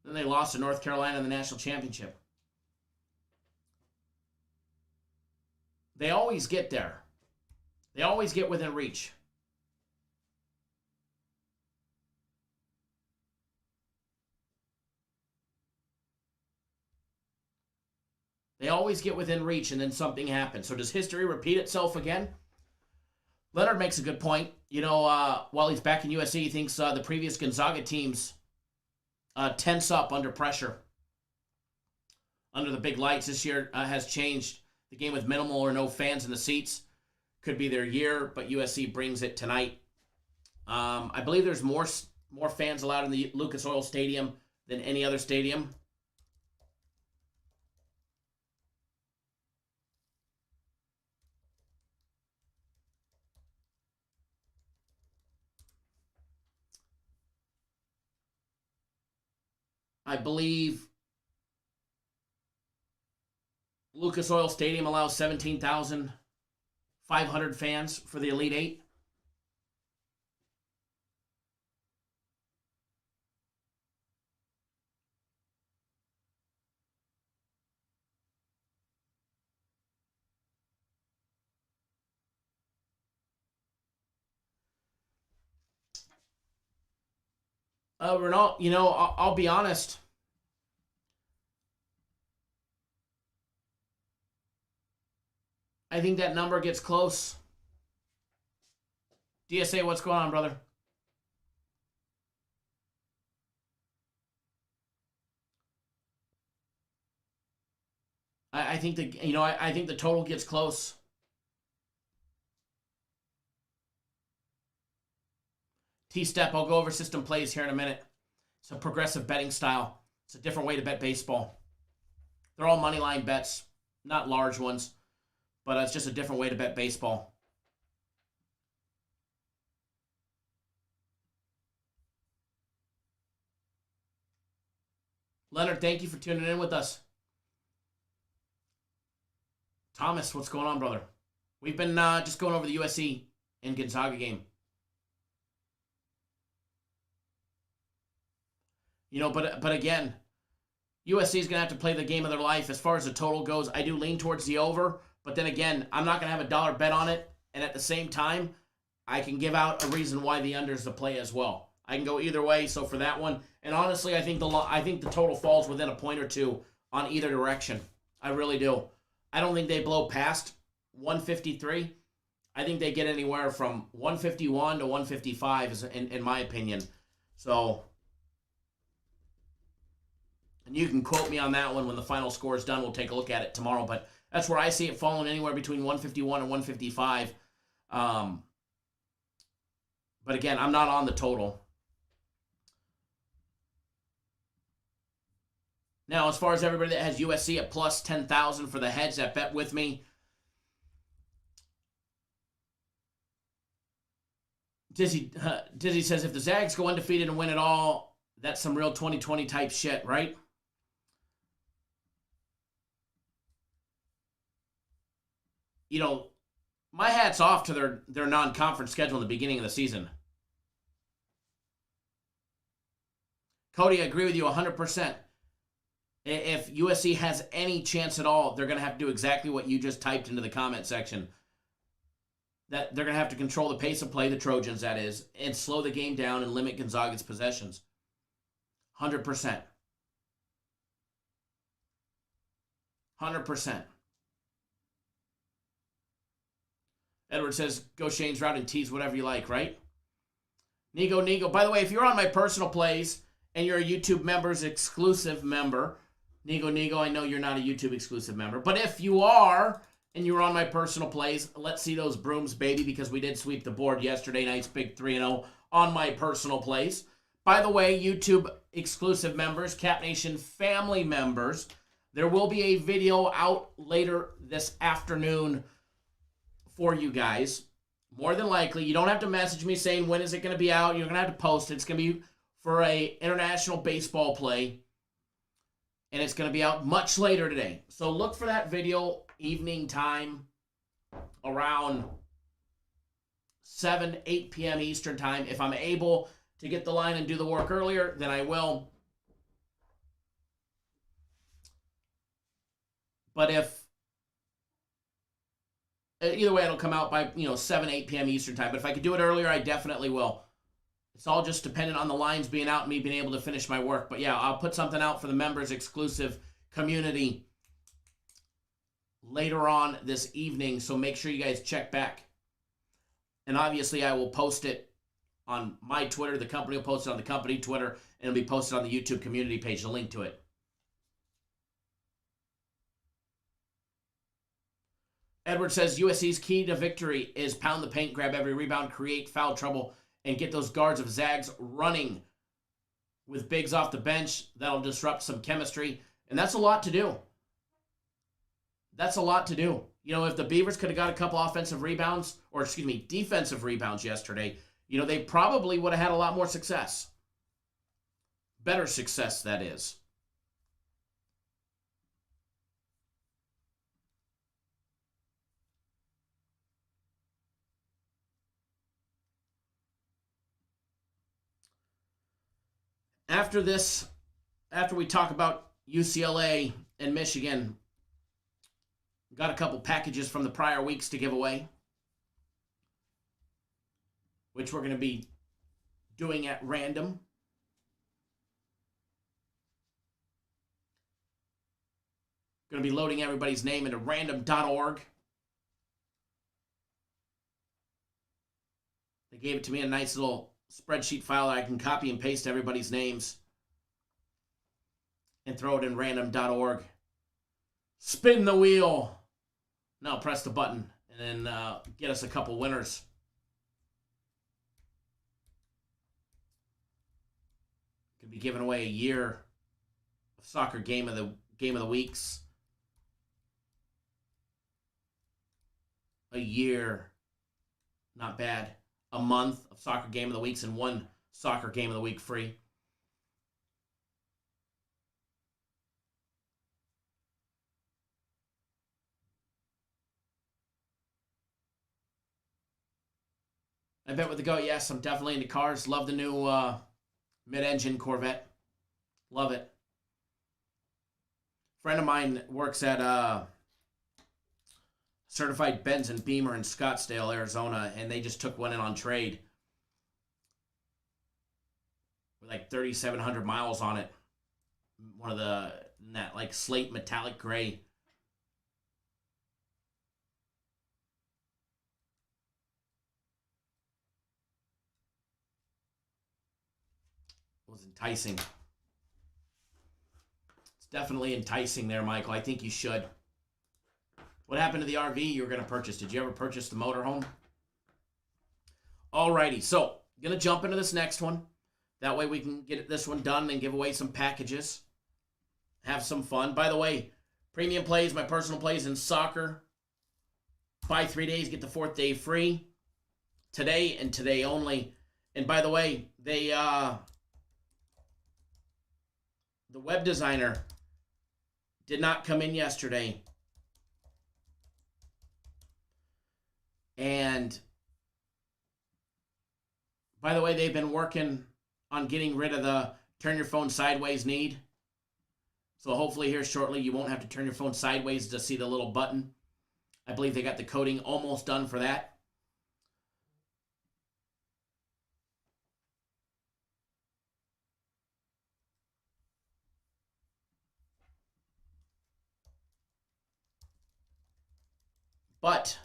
Then they lost to North Carolina in the national championship. They always get there. They always get within reach. They always get within reach, and then something happens. So does history repeat itself again? Leonard makes a good point. You know, while he's back in USC, he thinks the previous Gonzaga teams tense up under pressure. Under the big lights this year has changed. The game with minimal or no fans in the seats could be their year, but USC brings it tonight. I believe there's more fans allowed in the Lucas Oil Stadium than any other stadium. I believe Lucas Oil Stadium allows 17,500 fans for the Elite Eight. Renault, you know, I'll be honest. I think that number gets close. DSA, what's going on, brother? I think I think the total gets close. T-Step, I'll go over system plays here in a minute. It's a progressive betting style. It's a different way to bet baseball. They're all money line bets, not large ones, but it's just a different way to bet baseball. Leonard, thank you for tuning in with us. Thomas, what's going on, brother? We've been just going over the USC and Gonzaga game. You know, but again, USC is going to have to play the game of their life. As far as the total goes, I do lean towards the over. But then again, I'm not going to have a dollar bet on it. And at the same time, I can give out a reason why the under is the play as well. I can go either way. So for that one, and honestly, I think the total falls within a point or two on either direction. I really do. I don't think they blow past 153. I think they get anywhere from 151 to 155, in my opinion. So, and you can quote me on that one when the final score is done. We'll take a look at it tomorrow. But that's where I see it falling anywhere between 151 and 155. But again, I'm not on the total. Now, as far as everybody that has USC at plus 10,000 for the heads that bet with me, Dizzy says, if the Zags go undefeated and win it all, that's some real 2020 type shit, right? You know, my hat's off to their non-conference schedule in the beginning of the season. Cody, I agree with you 100%. If USC has any chance at all, they're going to have to do exactly what you just typed into the comment section. That they're going to have to control the pace of play, the Trojans, that is, and slow the game down and limit Gonzaga's possessions. 100%. 100%. Edward says, go Shane's route and tease whatever you like, right? Nigo. By the way, if you're on my personal plays and you're a YouTube members exclusive member, Nigo, I know you're not a YouTube exclusive member, but if you are, and you were on my personal plays, let's see those brooms, baby, because we did sweep the board yesterday night's big 3-0 on my personal plays. By the way, YouTube exclusive members, Cap Nation family members, there will be a video out later this afternoon for you guys. More than likely, you don't have to message me saying when is it going to be out. You're going to have to post it. It's going to be for a international baseball play, and it's going to be out much later today. So look for that video evening time around 7, 8 p.m. Eastern time. If I'm able to get the line and do the work earlier, then I will. But if either way, it'll come out by 7, 8 p.m. Eastern time. But if I could do it earlier, I definitely will. It's all just dependent on the lines being out and me being able to finish my work. But yeah, I'll put something out for the members exclusive community later on this evening. So make sure you guys check back. And obviously, I will post it on my Twitter. The company will post it on the company Twitter, and it'll be posted on the YouTube community page, the link to it. Edward says USC's key to victory is pound the paint, grab every rebound, create foul trouble, and get those guards of Zags running with bigs off the bench. That'll disrupt some chemistry, and that's a lot to do. That's a lot to do. If the Beavers could have got a couple defensive rebounds yesterday, they probably would have had a lot more success. Better success, that is. After we talk about UCLA and Michigan, got a couple packages from the prior weeks to give away, which we're going to be doing at random. Going to be loading everybody's name into random.org. They gave it to me in a nice little spreadsheet file that I can copy and paste everybody's names and throw it in random.org. Spin the wheel. Now press the button and then get us a couple winners. Could be giving away a year of soccer game of the weeks. A year, not bad. A month of soccer game of the weeks and one soccer game of the week free. I bet with the go, yes, I'm definitely into cars. Love the new mid-engine Corvette. Love it. Friend of mine works at Certified Benz and Beamer in Scottsdale, Arizona, and they just took one in on trade with like 3,700 miles on it. One of that like slate metallic gray. It was enticing. It's definitely enticing there, Michael. I think you should. What happened to the RV you were going to purchase? Did you ever purchase the motorhome? Alrighty, so going to jump into this next one. That way we can get this one done and give away some packages. Have some fun. By the way, premium plays, my personal plays in soccer. Buy 3 days, get the 4th day free. Today and today only. And by the way, the web designer did not come in yesterday. And by the way, they've been working on getting rid of the turn your phone sideways need. So hopefully here shortly you won't have to turn your phone sideways to see the little button. I believe they got the coding almost done for that. But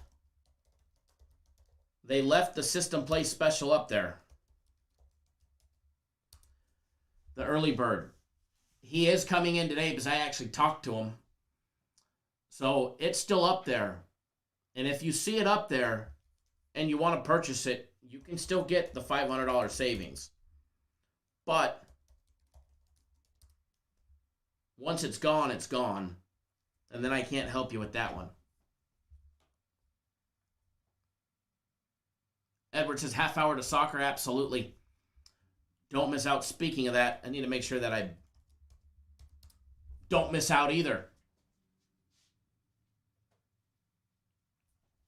they left the system play special up there. The early bird. He is coming in today because I actually talked to him. So it's still up there. And if you see it up there and you want to purchase it, you can still get the $500 savings. But once it's gone, it's gone. And then I can't help you with that one. Edward says, half hour to soccer? Absolutely. Don't miss out. Speaking of that, I need to make sure that I don't miss out either.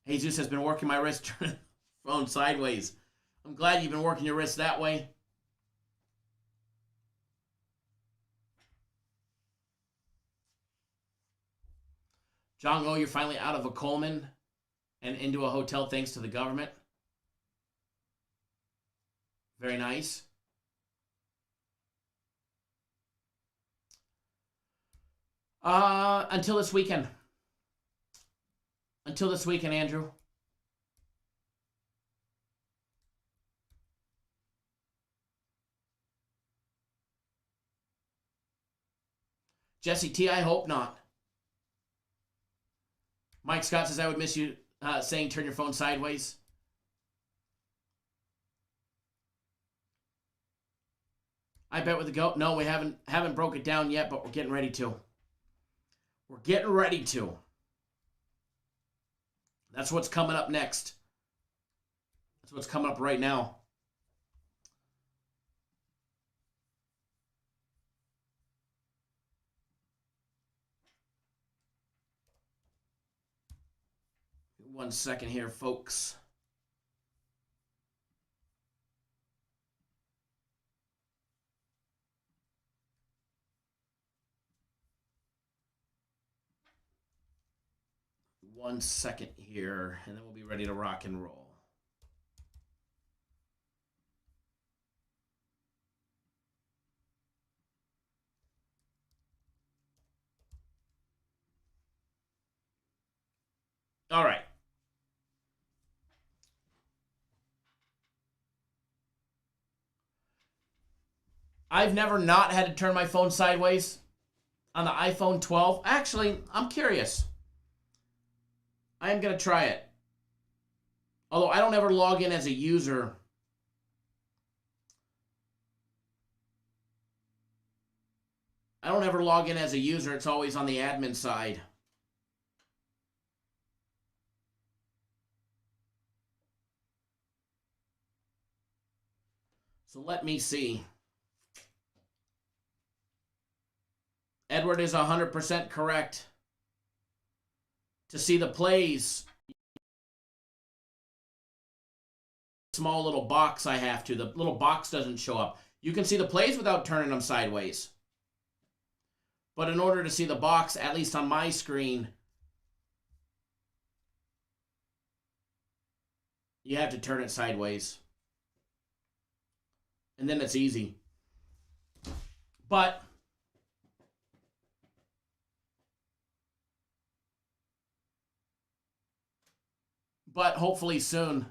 Jesus has been working my wrist, turning the phone sideways. I'm glad you've been working your wrist that way. John O, you're finally out of a Coleman and into a hotel thanks to the government. Very nice. Until this weekend. Until this weekend, Andrew. Jesse T, I hope not. Mike Scott says, I would miss you saying turn your phone sideways. I bet with the goat. No, we haven't broke it down yet, but we're getting ready to. We're getting ready to. That's what's coming up next. That's what's coming up right now. One second here, folks. One second here, and then we'll be ready to rock and roll. All right. I've never not had to turn my phone sideways on the iPhone 12. Actually, I'm curious. I am going to try it. Although I don't ever log in as a user. I don't ever log in as a user. It's always on the admin side. So let me see. Edward is 100% correct. To see the plays, small little box I have to. The little box doesn't show up. You can see the plays without turning them sideways. But in order to see the box, at least on my screen, you have to turn it sideways. And then it's easy. But hopefully soon,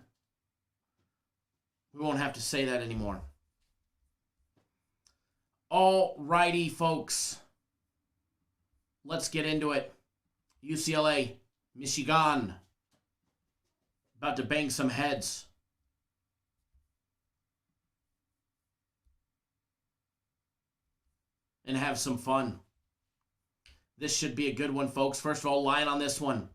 we won't have to say that anymore. All righty, folks. Let's get into it. UCLA, Michigan. About to bang some heads. And have some fun. This should be a good one, folks. First of all, line on this one.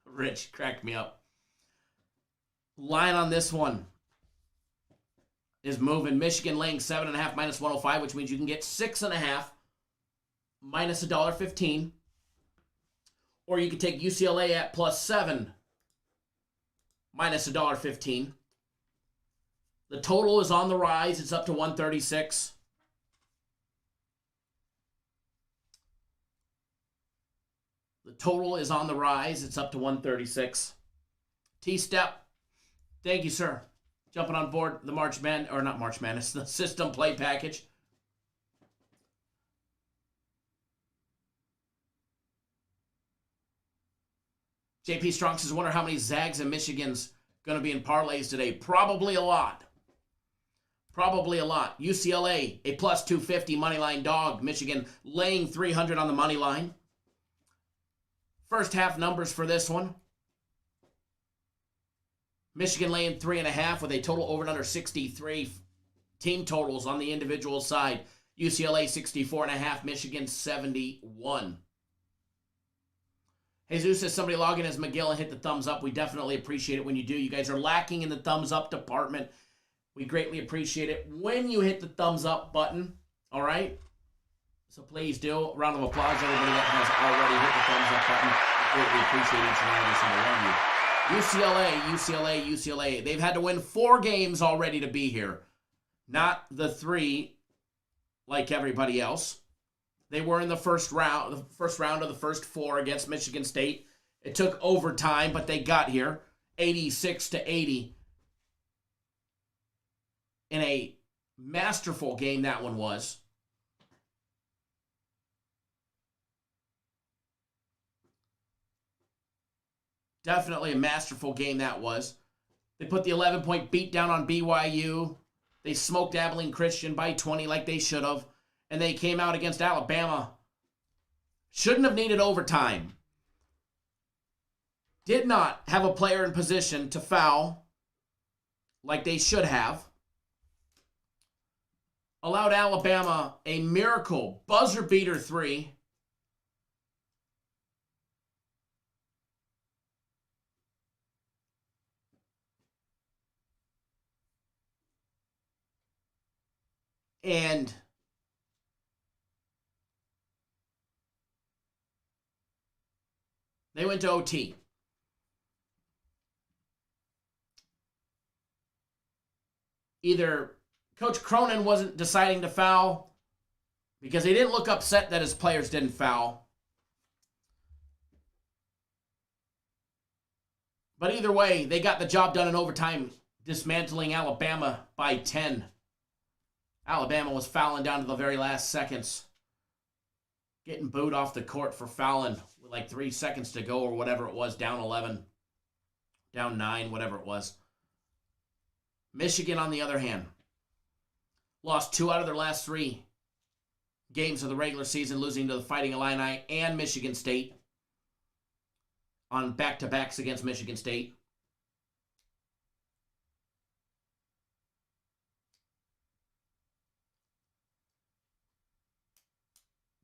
Rich, cracked me up. Line on this one is moving. Michigan laying 7.5 minus 105, which means you can get 6.5 minus $1.15. Or you could take UCLA at plus 7 minus $1.15. The total is on the rise. It's up to 136. The total is on the rise. It's up to 136. T-Step, thank you, sir. Jumping on board the March Man, or not March Madness, the system play package. JP Strong says, wonder how many Zags and Michigan's going to be in parlays today. Probably a lot. Probably a lot. UCLA, a plus 250 money line dog. Michigan laying 300 on the money line. First half numbers for this one. Michigan laying 3.5 with a total over and under 63. Team totals on the individual side. UCLA 64.5, Michigan 71. Jesus says somebody log in as McGill and hit the thumbs up. We definitely appreciate it when you do. You guys are lacking in the thumbs up department. We greatly appreciate it when you hit the thumbs up button. All right? So please do. A round of applause, everybody that has already hit the thumbs up button. We greatly appreciate each and every single one of you. UCLA. They've had to win 4 games already to be here. Not the 3 like everybody else. They were in the first round of the first 4 against Michigan State. It took overtime, but they got here. 86-80. In a masterful game that one was. Definitely a masterful game that was. They put the 11-point beat down on BYU. They smoked Abilene Christian by 20 like they should have. And they came out against Alabama. Shouldn't have needed overtime. Did not have a player in position to foul like they should have. Allowed Alabama a miracle buzzer beater 3. And they went to OT. Either Coach Cronin wasn't deciding to foul because he didn't look upset that his players didn't foul. But either way, they got the job done in overtime, dismantling Alabama by 10. Alabama was fouling down to the very last seconds. Getting booed off the court for fouling with like 3 seconds to go or whatever it was, down 11, down 9, whatever it was. Michigan, on the other hand, lost 2 out of their last 3 games of the regular season, losing to the Fighting Illini and Michigan State on back-to-backs against Michigan State.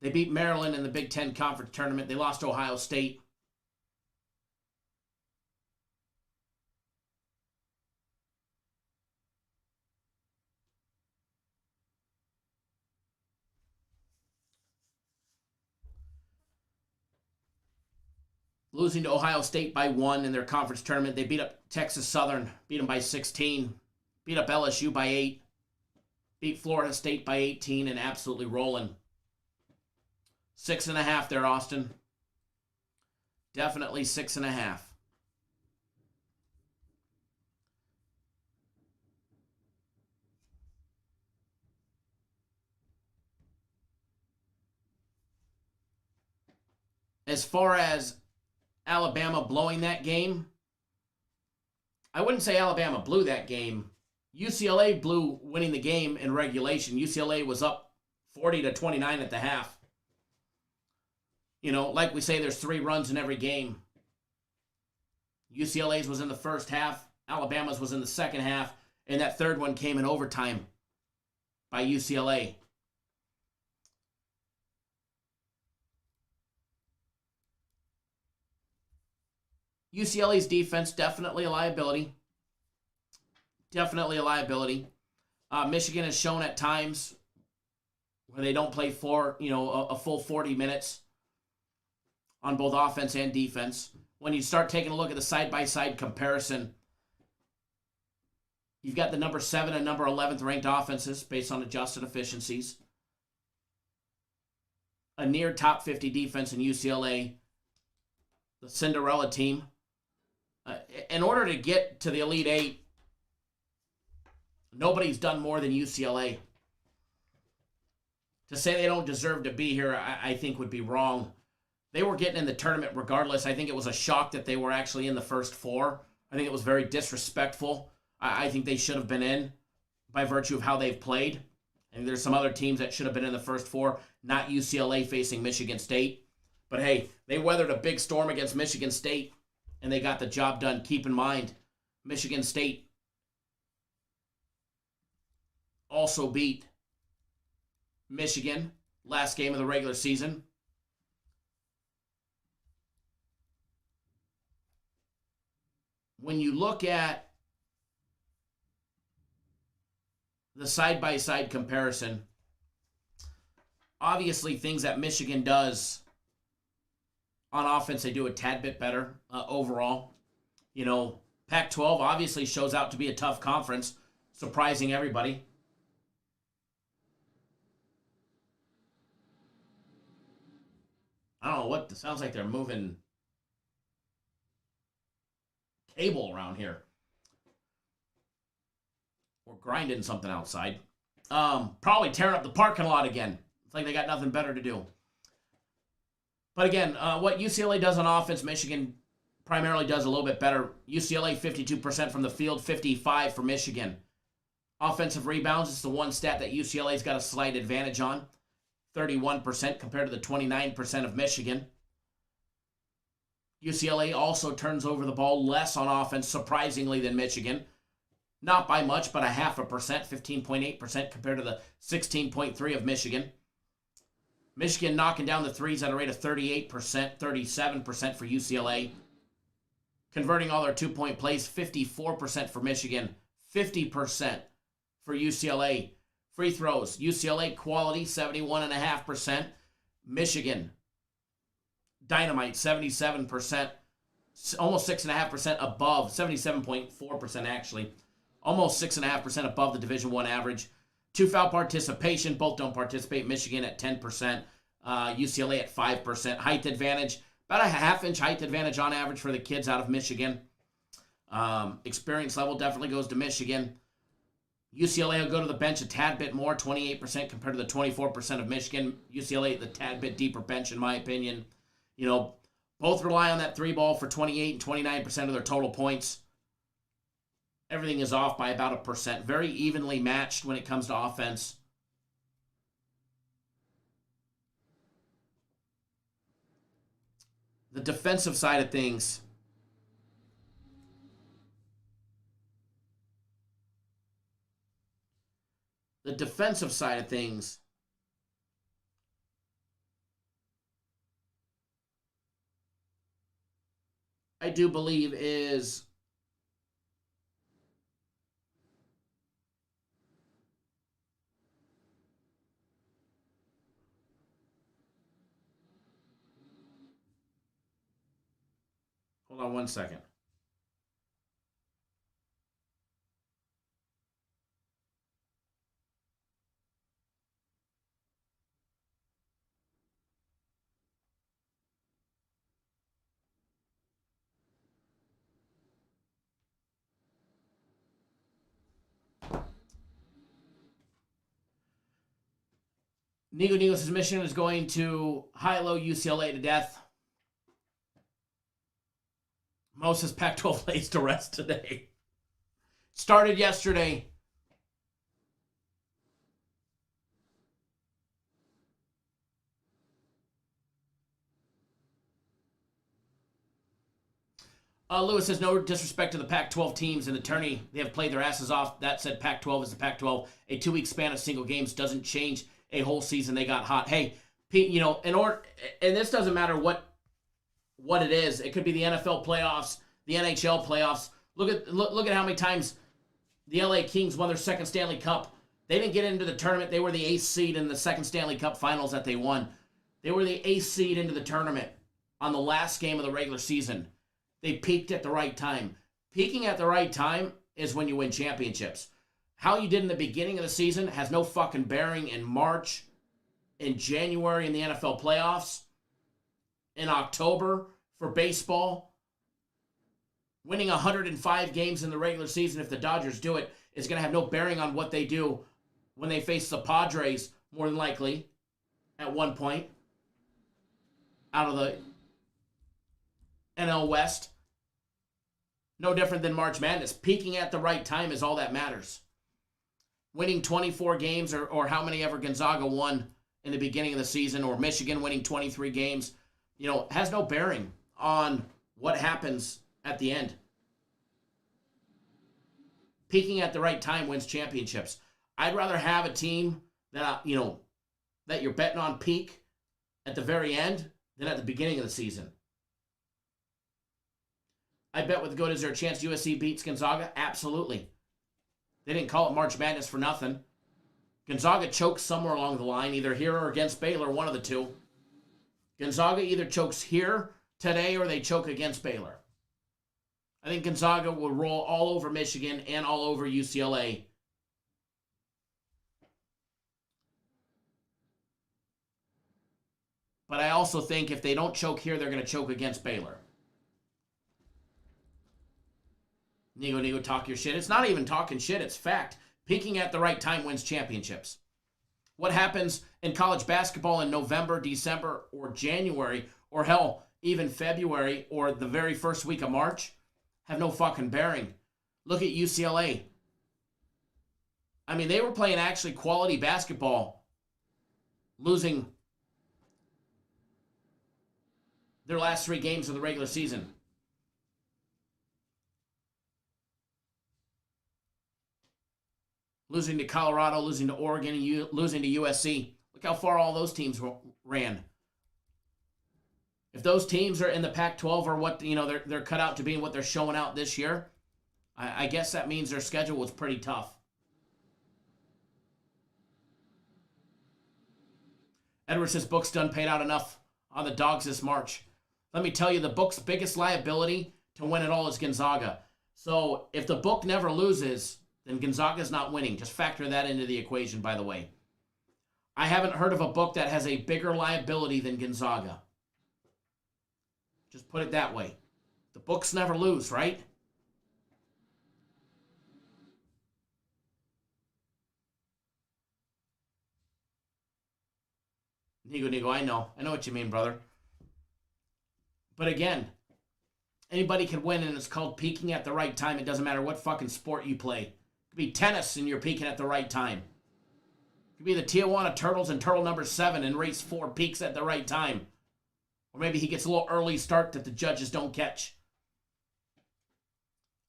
They beat Maryland in the Big Ten Conference Tournament. They lost to Ohio State. Losing to Ohio State by 1 in their conference tournament. They beat up Texas Southern, beat them by 16. Beat up LSU by 8. Beat Florida State by 18 and absolutely rolling. 6.5 there, Austin. Definitely 6.5. As far as Alabama blowing that game, I wouldn't say Alabama blew that game. UCLA blew winning the game in regulation. UCLA was up 40-29 at the half. You know, like we say, there's 3 runs in every game. UCLA's was in the first half. Alabama's was in the second half. And that third one came in overtime by UCLA. UCLA's defense, definitely a liability. Definitely a liability. Michigan has shown at times where they don't play a full 40 minutes on both offense and defense. When you start taking a look at the side-by-side comparison, you've got the number 7 and number 11th ranked offenses based on adjusted efficiencies. A near top 50 defense in UCLA. The Cinderella team. In order to get to the Elite 8, nobody's done more than UCLA. To say they don't deserve to be here, I think would be wrong. They were getting in the tournament regardless. I think it was a shock that they were actually in the first 4. I think it was very disrespectful. I think they should have been in. by virtue of how they've played. And there's some other teams that should have been in the first four, not UCLA facing Michigan State. But hey, they weathered a big storm against Michigan State, and they got the job done. Keep in mind, Michigan State also beat Michigan last game of the regular season. When you look at the side-by-side comparison, obviously things that Michigan does on offense, they do a tad bit better overall. You know, Pac-12 obviously shows out to be a tough conference, surprising everybody. I don't know what, it sounds like they're moving cable around here. Or grinding something outside. Probably tearing up the parking lot again. It's like they got nothing better to do. But again, what UCLA does on offense, Michigan primarily does a little bit better. UCLA 52% from the field, 55% for Michigan. Offensive rebounds is the one stat that UCLA's got a slight advantage on. 31% compared to the 29% of Michigan. UCLA also turns over the ball less on offense, surprisingly, than Michigan. Not by much, but a 0.5%, 15.8% compared to the 16.3% of Michigan. Michigan knocking down the threes at a rate of 38%, 37% for UCLA. Converting all their two-point plays, 54% for Michigan, 50% for UCLA. Free throws, UCLA quality, 71.5%. Michigan, dynamite, 77%. Almost 6.5% above, 77.4% actually. Almost 6.5% above the Division I average. Two foul participation, both don't participate. Michigan at 10%, UCLA at 5%. Height advantage, about a half-inch height advantage on average for the kids out of Michigan. Experience level definitely goes to Michigan. UCLA will go to the bench a tad bit more, 28% compared to the 24% of Michigan. UCLA, the tad bit deeper bench, in my opinion. You know, both rely on that three ball for 28 and 29% of their total points. Everything is off by about 1%. Very evenly matched when it comes to offense. The defensive side of things. The defensive side of things. I do believe is hold on one second. Nigo says Michigan is going to high-low UCLA to death. Moses Pac-12 lays to rest today. Started yesterday. Lewis says, no disrespect to the Pac-12 teams and the tourney. They have played their asses off. That said, Pac-12 is the Pac-12. A 2-week span of single games doesn't change a whole season. They got hot. Hey, Pete, you know, and this doesn't matter what it is. It could be the NFL playoffs, the NHL playoffs. Look at how many times the LA Kings won their second Stanley Cup. They didn't get into the tournament. They were the 8th seed in the second Stanley Cup finals that they won. They were the 8th seed into the tournament on the last game of the regular season. They peaked at the right time. Peaking at the right time is when you win championships. How you did in the beginning of the season has no fucking bearing in March, in January in the NFL playoffs, in October for baseball. Winning 105 games in the regular season, if the Dodgers do it, is going to have no bearing on what they do when they face the Padres, more than likely, at one point, out of the NL West. No different than March Madness. Peaking at the right time is all that matters. winning 24 games or how many ever Gonzaga won in the beginning of the season, or Michigan winning 23 games, has no bearing on what happens at the end. Peaking at the right time wins championships. I'd rather have a team that, that you're betting on peak at the very end than at the beginning of the season. I bet with the goat, is there a chance USC beats Gonzaga? Absolutely. They didn't call it March Madness for nothing. Gonzaga chokes somewhere along the line, either here or against Baylor, one of the two. Gonzaga either chokes here today or they choke against Baylor. I think Gonzaga will roll all over Michigan and all over UCLA. But I also think if they don't choke here, they're going to choke against Baylor. Nigo, talk your shit. It's not even talking shit, it's fact. Peaking at the right time wins championships. What happens in college basketball in November, December, or January, or hell, even February, or the very first week of March, have no fucking bearing. Look at UCLA. I mean, they were playing actually quality basketball, losing their last 3 games of the regular season. Losing to Colorado, losing to Oregon, and losing to USC. Look how far all those teams ran. If those teams are in the Pac-12 or what they're cut out to be and what they're showing out this year, I guess that means their schedule was pretty tough. Edward says books done paid out enough on the dogs this March. Let me tell you, the book's biggest liability to win it all is Gonzaga. So if the book never loses, then Gonzaga's not winning. Just factor that into the equation, by the way. I haven't heard of a book that has a bigger liability than Gonzaga. Just put it that way. The books never lose, right? Nigo, I know what you mean, brother. But again, anybody can win, and it's called peaking at the right time. It doesn't matter what fucking sport you play. It could be tennis, and you're peaking at the right time. It could be the Tijuana Turtles and turtle number 7 in race 4 peaks at the right time. Or maybe he gets a little early start that the judges don't catch.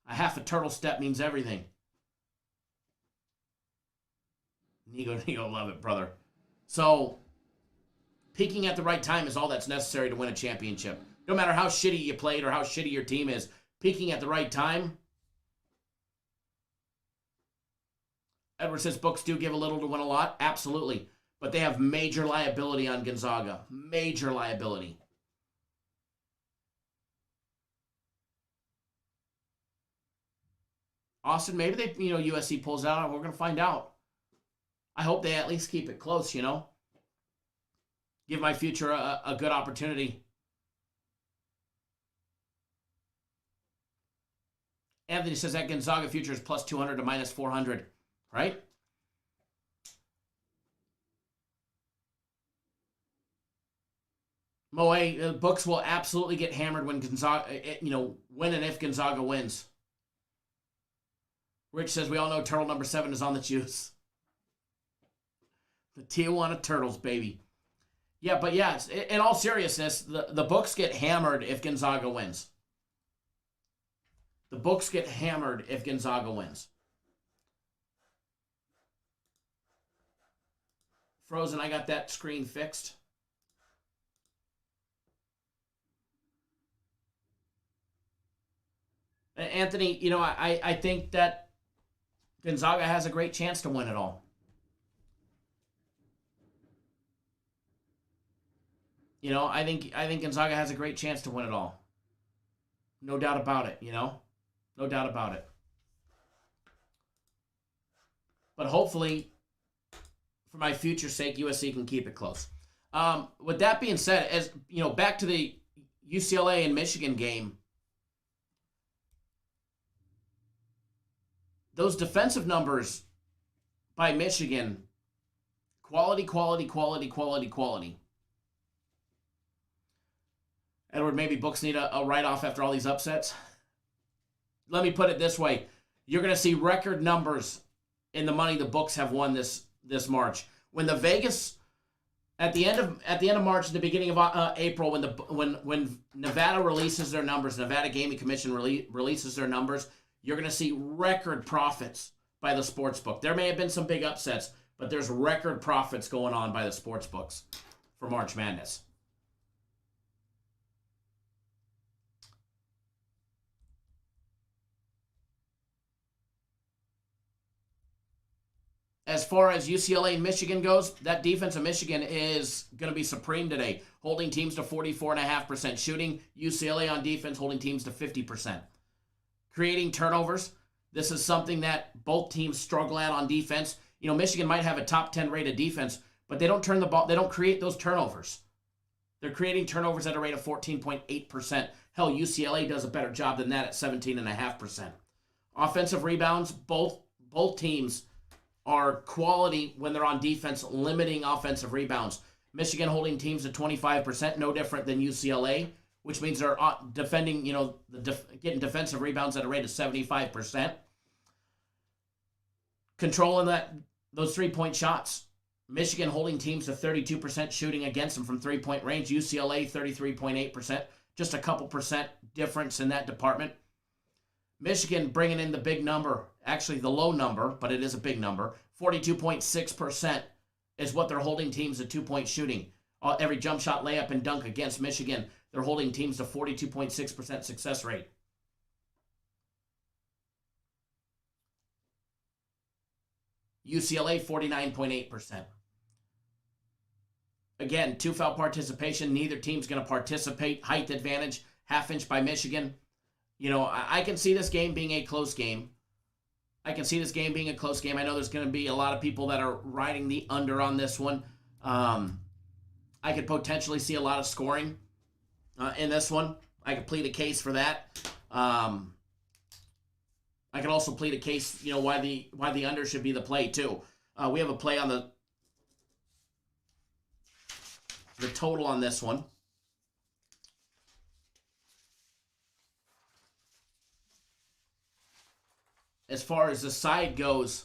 A half a turtle step means everything. Nigo, love it, brother. So, peaking at the right time is all that's necessary to win a championship. No matter how shitty you played or how shitty your team is, peaking at the right time. Edward says books do give a little to win a lot. Absolutely. But they have major liability on Gonzaga. Major liability. Austin, maybe they, USC pulls out. We're going to find out. I hope they at least keep it close, Give my future a good opportunity. Anthony says that Gonzaga future is plus 200 to minus 400, right? Moe, books will absolutely get hammered when Gonzaga, when and if Gonzaga wins. Rich says we all know turtle number 7 is on the juice. The Tijuana Turtles, baby. Yeah, but yes, in all seriousness, the books get hammered if Gonzaga wins. The books get hammered if Gonzaga wins. Frozen, I got that screen fixed. Anthony, I think that Gonzaga has a great chance to win it all. I think Gonzaga has a great chance to win it all. No doubt about it, No doubt about it. But hopefully, for my future's sake, USC can keep it close. With that being said, as back to the UCLA and Michigan game, those defensive numbers by Michigan, quality. Edward, maybe books need a write-off after all these upsets. Let me put it this way. You're going to see record numbers in the money the books have won this March. When the Vegas at the end of March and the beginning of April, when Nevada releases their numbers, Nevada Gaming Commission releases their numbers, you're going to see record profits by the sports book. There may have been some big upsets, but there's record profits going on by the sports books for March Madness. As far as UCLA and Michigan goes, that defense of Michigan is going to be supreme today, holding teams to 44.5% shooting. UCLA on defense holding teams to 50%. Creating turnovers. This is something that both teams struggle at on defense. You know, Michigan might have a top 10 rated defense, but they don't turn the ball. They don't create those turnovers. They're creating turnovers at a rate of 14.8%. Hell, UCLA does a better job than that at 17.5%. Offensive rebounds, both teams are quality when they're on defense, limiting offensive rebounds. Michigan holding teams to 25%, no different than UCLA, which means they're defending, getting defensive rebounds at a rate of 75%. Controlling those three-point shots. Michigan holding teams to 32% shooting against them from three-point range. UCLA 33.8%, just a couple percent difference in that department. Michigan bringing in the big number, actually the low number, but it is a big number. 42.6% is what they're holding teams to two-point shooting. Every jump shot, layup, and dunk against Michigan, they're holding teams to 42.6% success rate. UCLA 49.8%. Again, two-foul participation. Neither team's going to participate. Height advantage, half inch by Michigan. You know, I can see this game being a close game. I know there's going to be a lot of people that are riding the under on this one. I could potentially see a lot of scoring in this one. I could plead a case for that. I could also plead a case, why the under should be the play too. We have a play on the total on this one. As far as the side goes,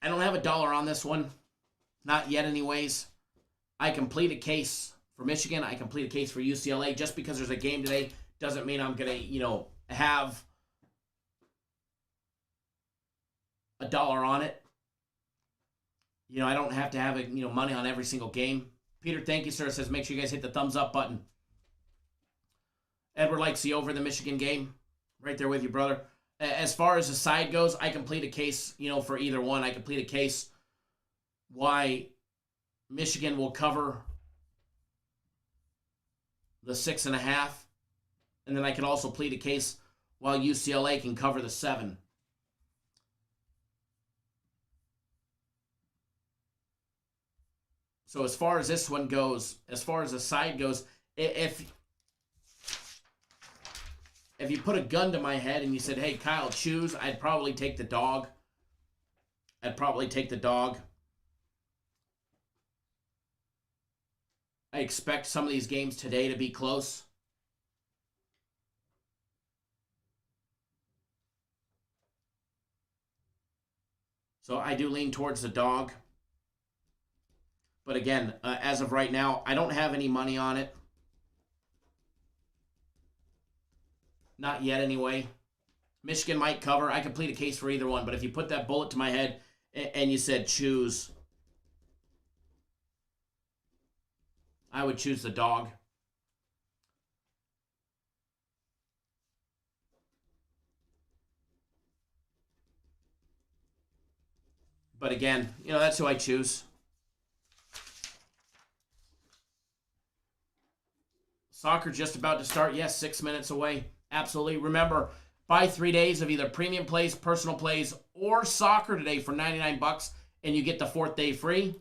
I don't have a dollar on this one. Not yet anyways. I can plead a case for Michigan. I can plead a case for UCLA. Just because there's a game today doesn't mean I'm going to, have a dollar on it. I don't have to have money on every single game. Peter, thank you, sir. Says make sure you guys hit the thumbs up button. Edward likes the over the Michigan game. Right there with you, brother. As far as the side goes, I can plead a case, for either one. I can plead a case why Michigan will cover the 6.5. And then I can also plead a case while UCLA can cover the 7. So as far as this one goes, as far as the side goes, if you put a gun to my head and you said, hey, Kyle, choose, I'd probably take the dog. I expect some of these games today to be close. So I do lean towards the dog. But again, as of right now, I don't have any money on it. Not yet anyway. Michigan might cover. I could plead a case for either one. But if you put that bullet to my head and you said choose, I would choose the dog. But again, that's who I choose. Soccer just about to start. Yes, 6 minutes away. Absolutely. Remember, buy 3 days of either premium plays, personal plays, or soccer today for $99, and you get the 4th day free.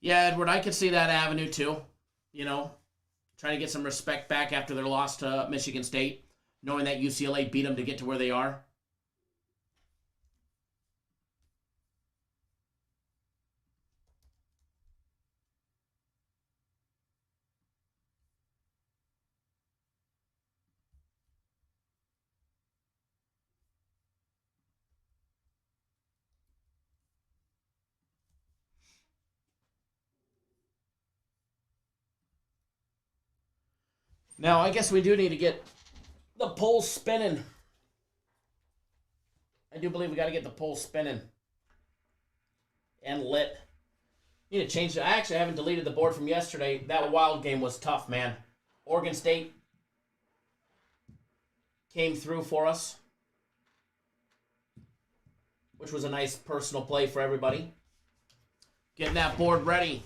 Yeah, Edward, I could see that avenue too. Trying to get some respect back after their loss to Michigan State. knowing that UCLA beat them to get to where they are? Now, I guess we do need to get the polls spinning. I do believe we got to get the polls spinning and lit. Need to change it. I actually haven't deleted the board from yesterday. That Wild game was tough, man. Oregon State came through for us, which was a nice personal play for everybody. Getting that board ready.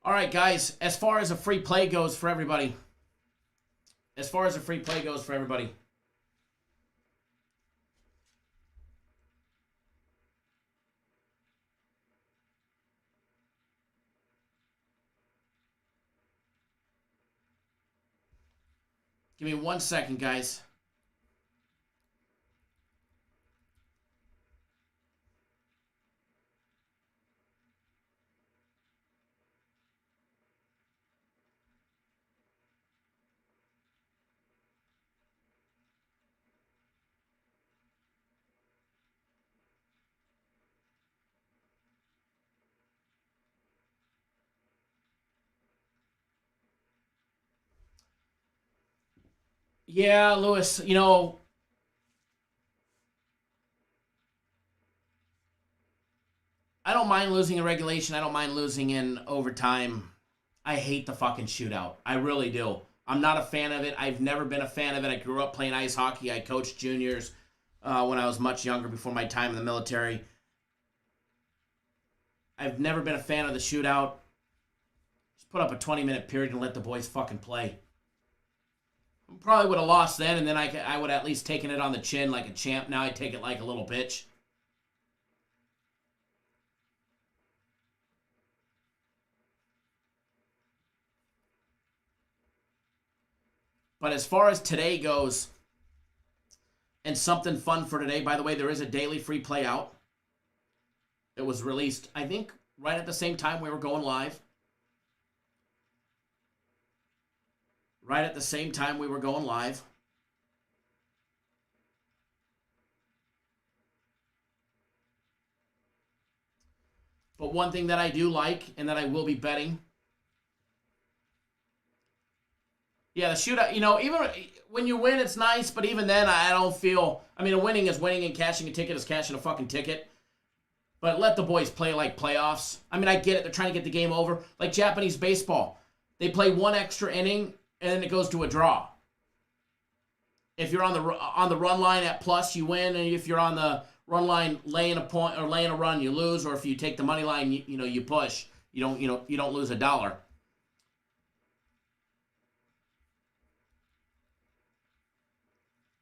All right, guys, as far as a free play goes for everybody. Give me 1 second, guys. Yeah, Lewis, you know, I don't mind losing in regulation. I don't mind losing in overtime. I hate the fucking shootout. I really do. I'm not a fan of it. I've never been a fan of it. I grew up playing ice hockey. I coached juniors when I was much younger, before my time in the military. I've never been a fan of the shootout. Just put up a 20-minute period and let the boys fucking play. Probably would have lost then, and then I would have at least taken it on the chin like a champ. Now I take it like a little bitch. But as far as today goes, and something fun for today, by the way, there is a daily free play out. It was released, I think, right at the same time we were going live. Right at the same time we were going live. But one thing that I do like, and that I will be betting, yeah, the shootout, you know, even when you win, it's nice, but even then, I don't feel, I mean, winning is winning, and cashing a ticket is cashing a fucking ticket. But let the boys play like playoffs. I mean, I get it. They're trying to get the game over. Like Japanese baseball. They play one extra inning, and then it goes to a draw. If you're on the run line at plus, you win, and if you're on the run line laying a point or laying a run, you lose. Or if you take the money line, you push. You don't lose $1.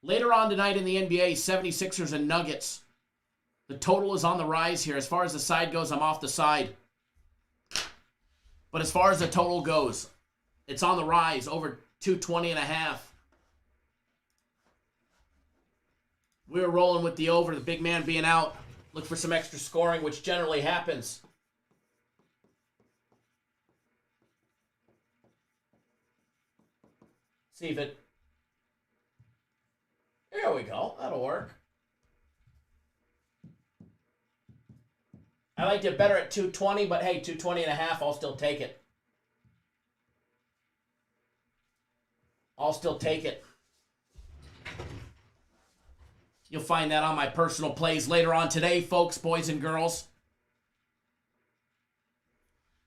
Later on tonight in the NBA, 76ers and Nuggets. The total is on the rise here. As far as the side goes, I'm off the side. But as far as the total goes, it's on the rise, over 220.5. We were rolling with the over, the big man being out. Look for some extra scoring, which generally happens. See if it... There we go. That'll work. I liked it better at 220, but hey, 220.5, I'll still take it. I'll still take it. You'll find that on my personal plays later on today, folks, boys and girls.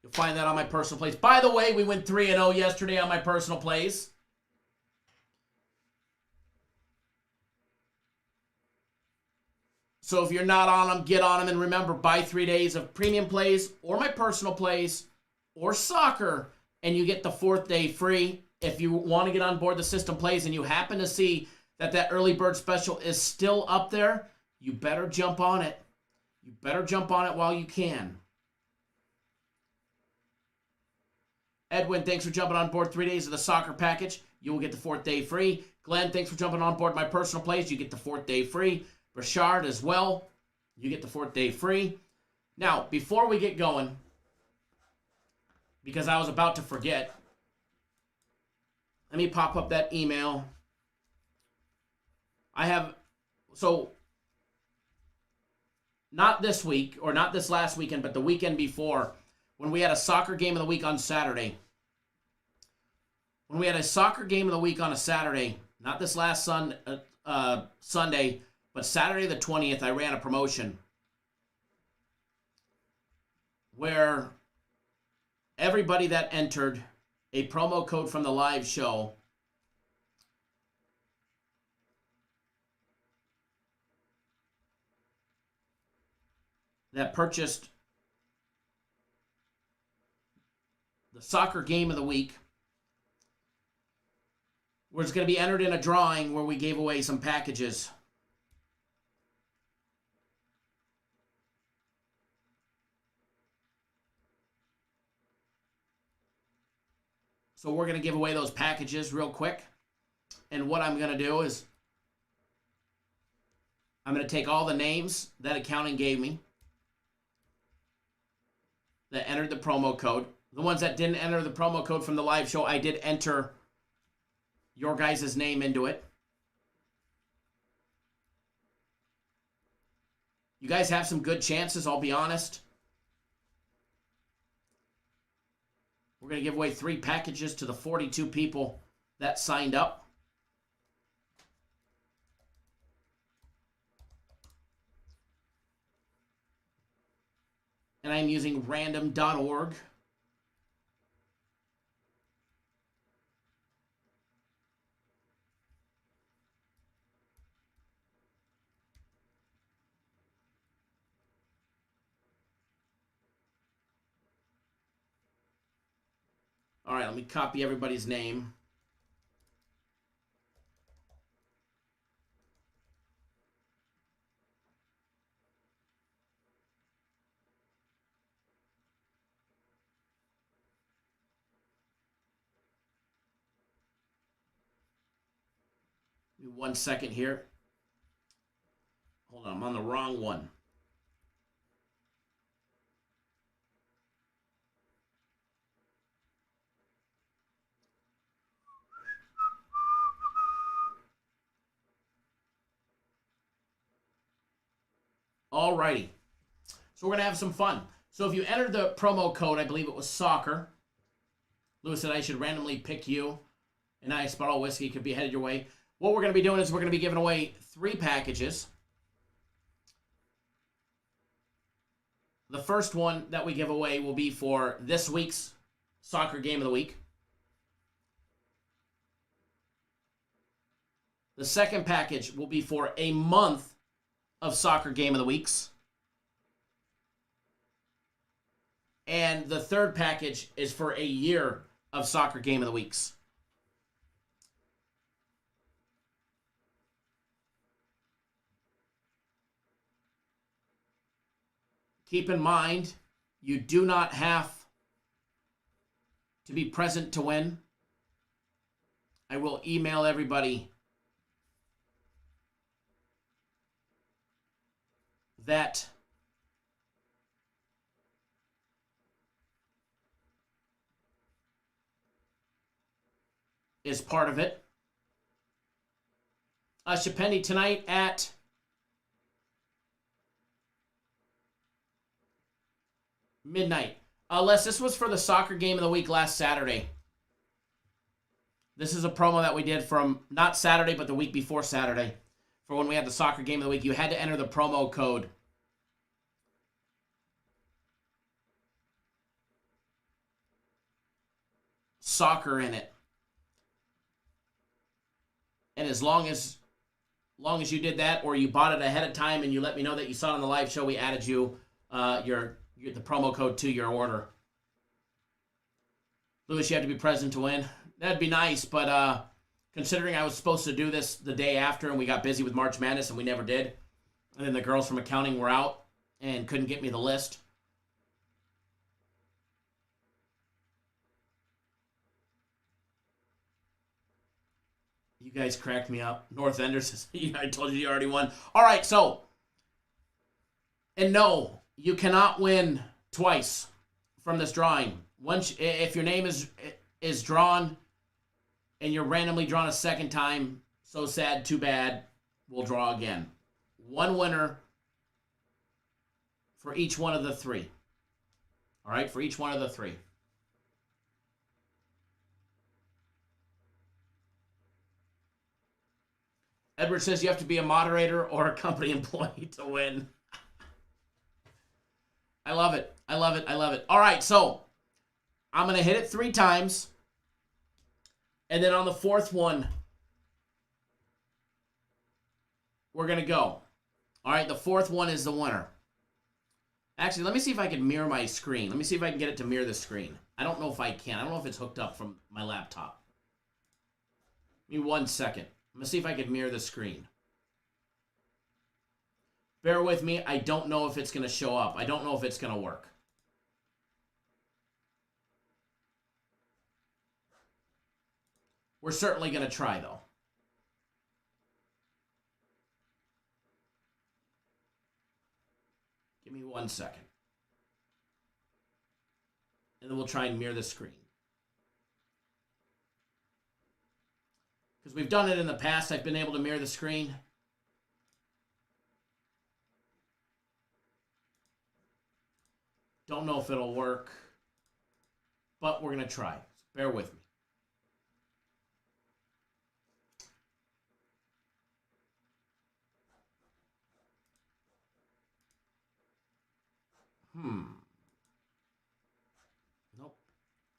You'll find that on my personal plays. By the way, we went 3-0 yesterday on my personal plays. So if you're not on them, get on them. And remember, buy 3 days of premium plays or my personal plays or soccer, and you get the 4th day free. If you want to get on board the system plays and you happen to see that early bird special is still up there, you better jump on it. You better jump on it while you can. Edwin, thanks for jumping on board 3 days of the soccer package. You will get the 4th day free. Glenn, thanks for jumping on board my personal plays. You get the 4th day free. Richard as well. You get the 4th day free. Now, before we get going, because I was about to forget, let me pop up that email. Not this week, or not this last weekend, but the weekend before, when we had a soccer game of the week on Saturday. When we had a soccer game of the week on a Saturday, not this last Sunday, but Saturday the 20th, I ran a promotion where everybody that entered a promo code from the live show that purchased the soccer game of the week was going to be entered in a drawing where we gave away some packages. So we're going to give away those packages real quick. And what I'm going to do is I'm going to take all the names that accounting gave me that entered the promo code. The ones that didn't enter the promo code from the live show, I did enter your guys' name into it. You guys have some good chances, I'll be honest. We're going to give away 3 packages to the 42 people that signed up. And I'm using random.org. All right, let me copy everybody's name. Give me 1 second here. Hold on, I'm on the wrong one. Alrighty. So we're going to have some fun. So if you entered the promo code, I believe it was soccer. Lewis said I should randomly pick you. And I Sparrow Whiskey could be headed your way. What we're going to be doing is we're going to be giving away 3 packages. The first one that we give away will be for this week's soccer game of the week. The second package will be for a month of soccer game of the weeks. And the third package is for a year of soccer game of the weeks. Keep in mind, you do not have to be present to win. I will email everybody that is part of it. Shapendi tonight at midnight. Les, this was for the soccer game of the week last Saturday. This is a promo that we did from not Saturday, but the week before Saturday. For when we had the soccer game of the week, you had to enter the promo code. Soccer in it. And as long as you did that, or you bought it ahead of time and you let me know that you saw it on the live show, we added you the promo code to your order. Lewis, you have to be present to win. That'd be nice, but considering I was supposed to do this the day after and we got busy with March Madness and we never did. And then the girls from accounting were out and couldn't get me the list. You guys cracked me up. North Ender says, I told you already won. All right, so. And no, you cannot win twice from this drawing. Once, if your name is drawn and you're randomly drawn a second time, so sad, too bad, we'll draw again. One winner for each one of the three. All right, for each one of the three. Edward says you have to be a moderator or a company employee to win. I love it. I love it. I love it. All right, so I'm going to hit it 3 times. And then on the 4th one, we're going to go. All right, the 4th one is the winner. Actually, let me see if I can mirror my screen. Let me see if I can get it to mirror the screen. I don't know if I can. I don't know if it's hooked up from my laptop. Give me 1 second. I'm going to see if I can mirror the screen. Bear with me. I don't know if it's going to show up. I don't know if it's going to work. We're certainly going to try, though. Give me 1 second. And then we'll try and mirror the screen. Because we've done it in the past. I've been able to mirror the screen. Don't know if it'll work. But we're going to try. So bear with me. Nope.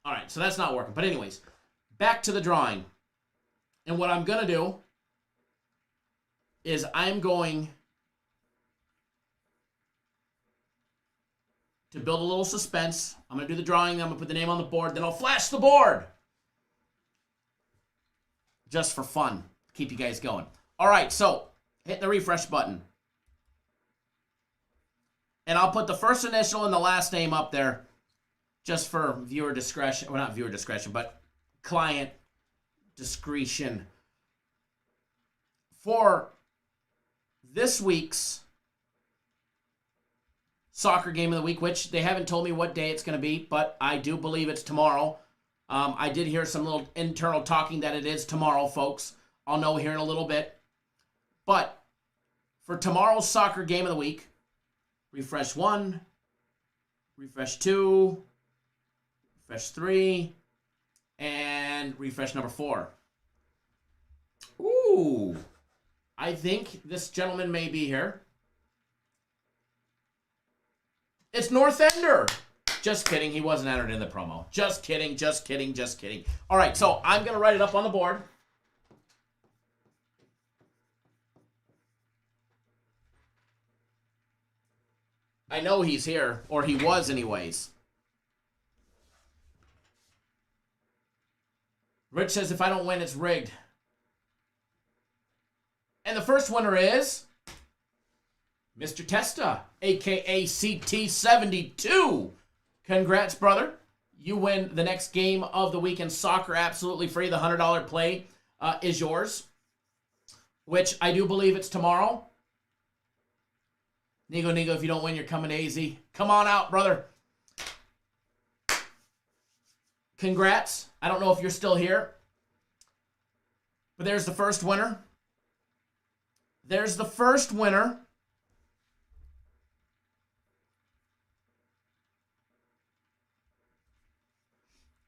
All right, so that's not working. But anyways, back to the drawing. And what I'm going to do is I'm going to build a little suspense. I'm going to do the drawing. I'm going to put the name on the board. Then I'll flash the board. Just for fun. Keep you guys going. All right, so hit the refresh button. And I'll put the first initial and the last name up there just for viewer discretion. Well, not viewer discretion, but client discretion. For this week's soccer game of the week, which they haven't told me what day it's going to be, but I do believe it's tomorrow. I did hear some little internal talking that it is tomorrow, folks. I'll know here in a little bit. But for tomorrow's soccer game of the week, refresh 1, refresh 2, refresh 3, and refresh number 4. Ooh, I think this gentleman may be here. It's North Ender. Just kidding, he wasn't entered in the promo. Just kidding, just kidding, just kidding. All right, so I'm going to write it up on the board. I know he's here, or he was anyways. Rich says if I don't win, it's rigged. And the first winner is Mr. Testa, a.k.a. CT72. Congrats, brother. You win the next game of the weekend soccer absolutely free. The $100 play is yours, which I do believe it's tomorrow. Nigo, if you don't win, you're coming to AZ. Come on out, brother. Congrats. I don't know if you're still here, but there's the first winner. There's the first winner.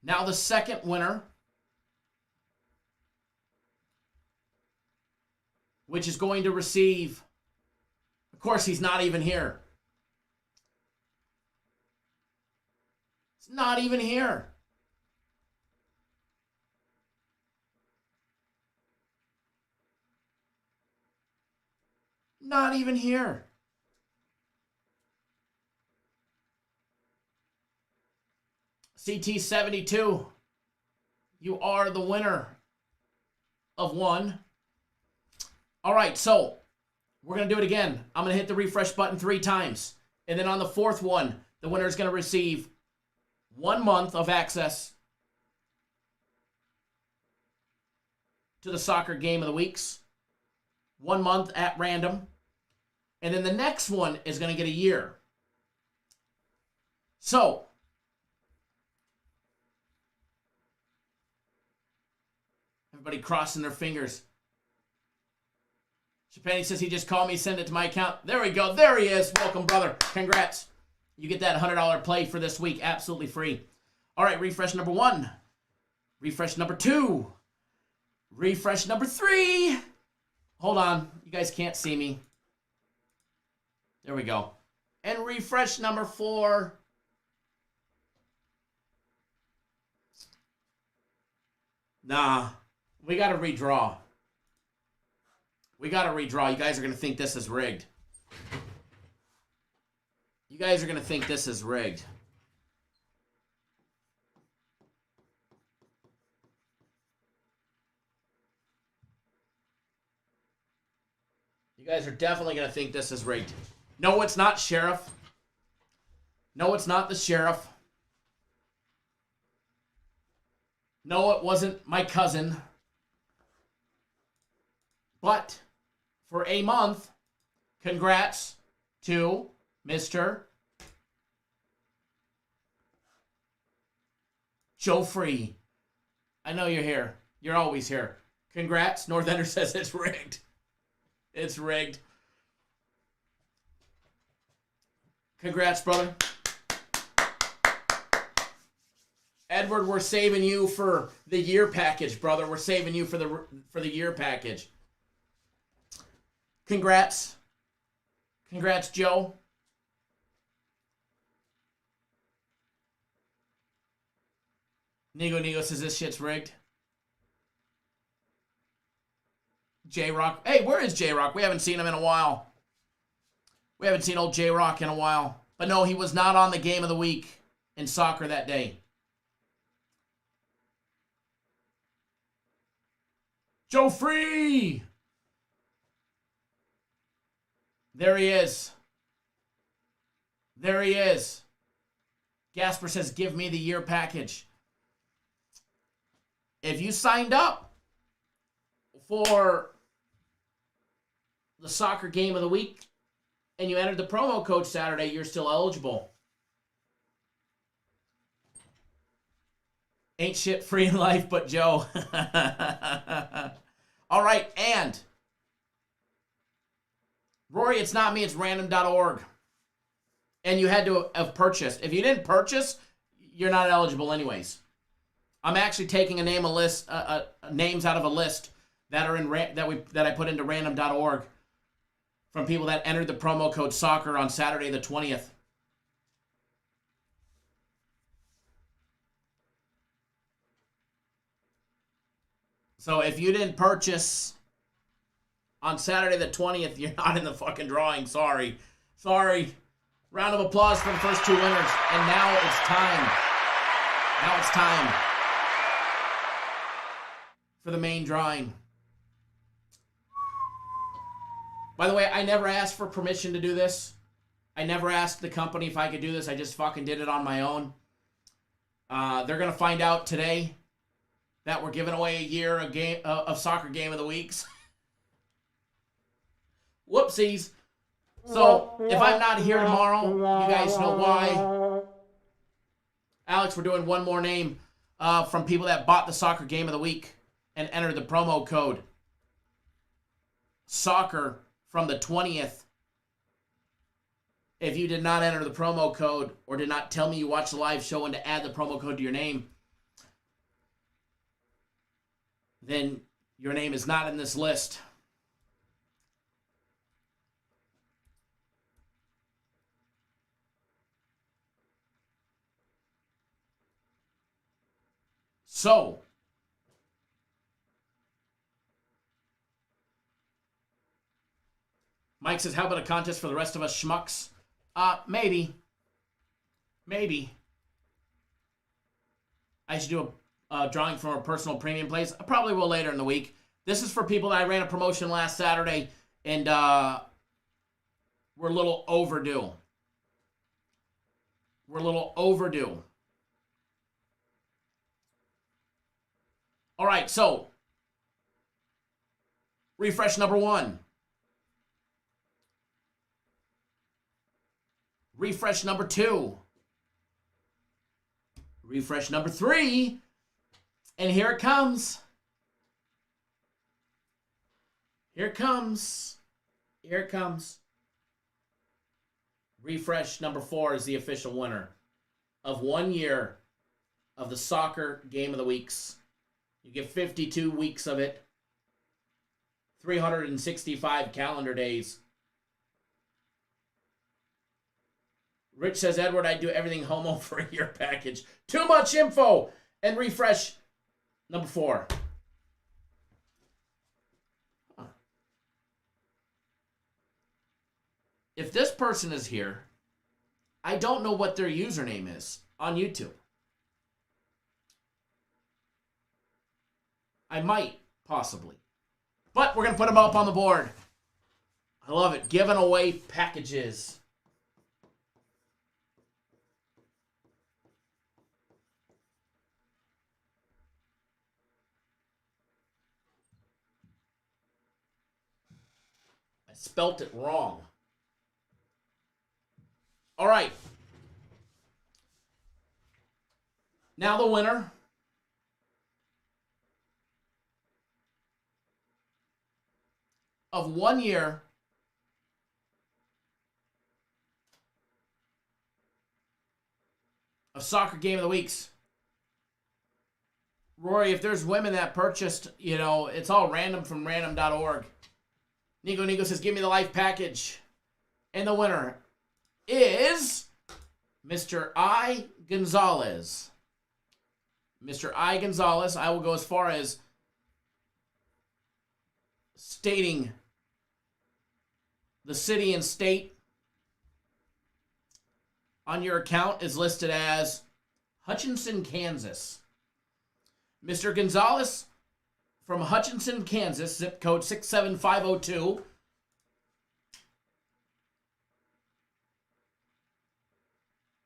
Now the second winner, which is going to receive, of course, he's not even here. It's not even here. Not even here. CT72, you are the winner of 1. All right, so we're going to do it again. I'm going to hit the refresh button 3 times. And then on the 4th one, the winner is going to receive 1 month of access to the soccer game of the weeks. 1 month at random. And then the next one is going to get a year. So, everybody crossing their fingers. Chapani says he just called me, send it to my account. There we go. There he is. Welcome, brother. Congrats. You get that $100 play for this week. Absolutely free. All right, refresh number 1. Refresh number 2. Refresh number 3. Hold on. You guys can't see me. There we go. And refresh number 4. Nah. We got to redraw. We got to redraw. You guys are going to think this is rigged. You guys are going to think this is rigged. You guys are definitely going to think this is rigged. No, it's not, Sheriff. No, it's not the Sheriff. No, it wasn't my cousin. But for a month, congrats to Mr. Joe Free. I know you're here. You're always here. Congrats. North Ender says it's rigged. It's rigged. Congrats, brother. Edward, we're saving you for the year package, brother. We're saving you for the year package. Congrats. Congrats, Joe. Nigo says this shit's rigged. J-Rock. Hey, where is J-Rock? We haven't seen him in a while. We haven't seen old J-Rock in a while. But no, he was not on the game of the week in soccer that day. Joe Free! There he is. There he is. Gasper says, give me the year package. If you signed up for the soccer game of the week and you entered the promo code Saturday, you're still eligible. Ain't shit free in life but Joe. All right, and Rory, it's not me, it's random.org. And you had to have purchased. If you didn't purchase, you're not eligible anyways. I'm actually taking names out of a list that are in that I put into random.org from people that entered the promo code soccer on Saturday the 20th. So if you didn't purchase on Saturday the 20th, you're not in the fucking drawing. Sorry. Sorry. Round of applause for the first 2 winners. And now it's time. Now it's time for the main drawing. By the way, I never asked for permission to do this. I never asked the company if I could do this. I just fucking did it on my own. They're going to find out today that we're giving away a year of soccer game of the weeks. Whoopsies. So, if I'm not here tomorrow, you guys know why. Alex, we're doing one more name from people that bought the soccer game of the week and entered the promo code soccer from the 20th. If you did not enter the promo code or did not tell me you watched the live show and to add the promo code to your name, then your name is not in this list. So, Mike says, how about a contest for the rest of us schmucks? Maybe. Maybe. I should do a drawing from our personal premium plays. I probably will later in the week. This is for people that I ran a promotion last Saturday, and we're a little overdue. We're a little overdue. All right, so refresh number 1. Refresh number 2. Refresh number 3. And here it comes. Here it comes. Here it comes. Refresh number 4 is the official winner of 1 year of the soccer game of the weeks. You get 52 weeks of it. 365 calendar days. Rich says, Edward, I'd do everything homo for a year package. Too much info. And refresh number 4. If this person is here, I don't know what their username is on YouTube. I might, possibly. But we're going to put them up on the board. I love it. Giving away packages. I spelt it wrong. All right. Now the winner of 1 year of soccer game of the weeks. Rory, if there's women that purchased, it's all random from random.org. Nico says, give me the life package. And the winner is Mr. I. Gonzalez. Mr. I. Gonzalez, I will go as far as stating the city and state on your account is listed as Hutchinson, Kansas. Mr. Gonzalez from Hutchinson, Kansas, zip code 67502.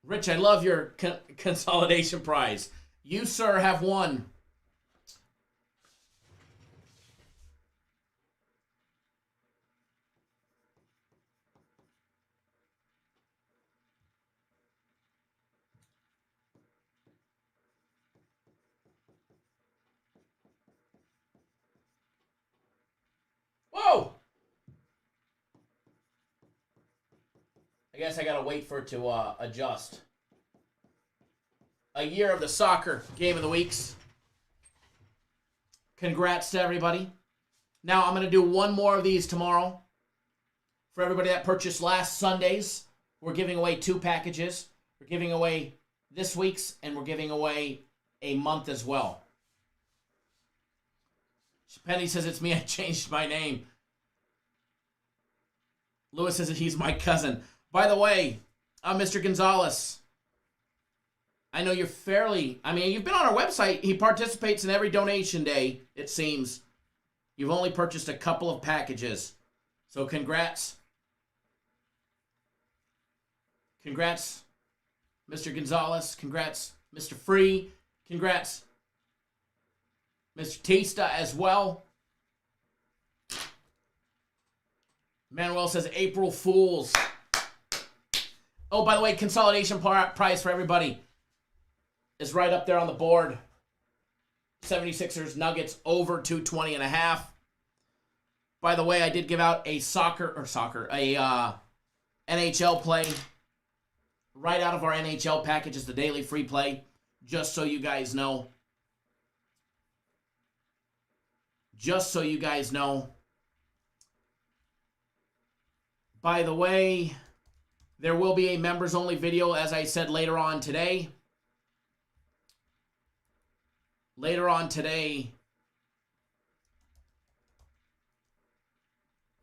Rich, I love your consolidation prize. You, sir, have won. Whoa! I guess I gotta wait for it to adjust. A year of the soccer game of the weeks. Congrats to everybody. Now I'm gonna do one more of these tomorrow. For everybody that purchased last Sundays, we're giving away 2 packages. We're giving away this week's, and we're giving away a month as well. Penny says, it's me, I changed my name. Lewis says that he's my cousin. By the way, Mr. Gonzalez, I know you're you've been on our website. He participates in every donation day, it seems. You've only purchased a couple of packages. So congrats. Congrats, Mr. Gonzalez. Congrats, Mr. Free. Congrats, Mr. Tista as well. Manuel says April Fools. Oh, by the way, consolidation prize for everybody is right up there on the board. 76ers Nuggets over 220.5. By the way, I did give out a NHL play. Right out of our NHL package is the daily free play. Just so you guys know. Just so you guys know. By the way, there will be a members-only video, as I said, later on today. Later on today,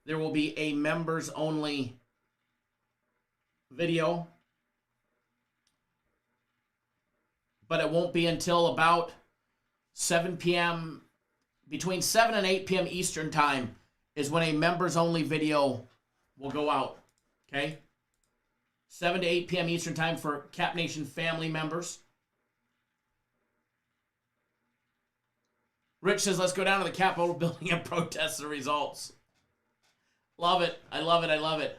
there will be a members-only video. But it won't be until about 7 p.m. between 7 and 8 p.m. Eastern time is when a members-only video will go out, okay? 7 to 8 p.m. Eastern time for Cap Nation family members. Rich says, let's go down to the Capitol building and protest the results. Love it. I love it. I love it.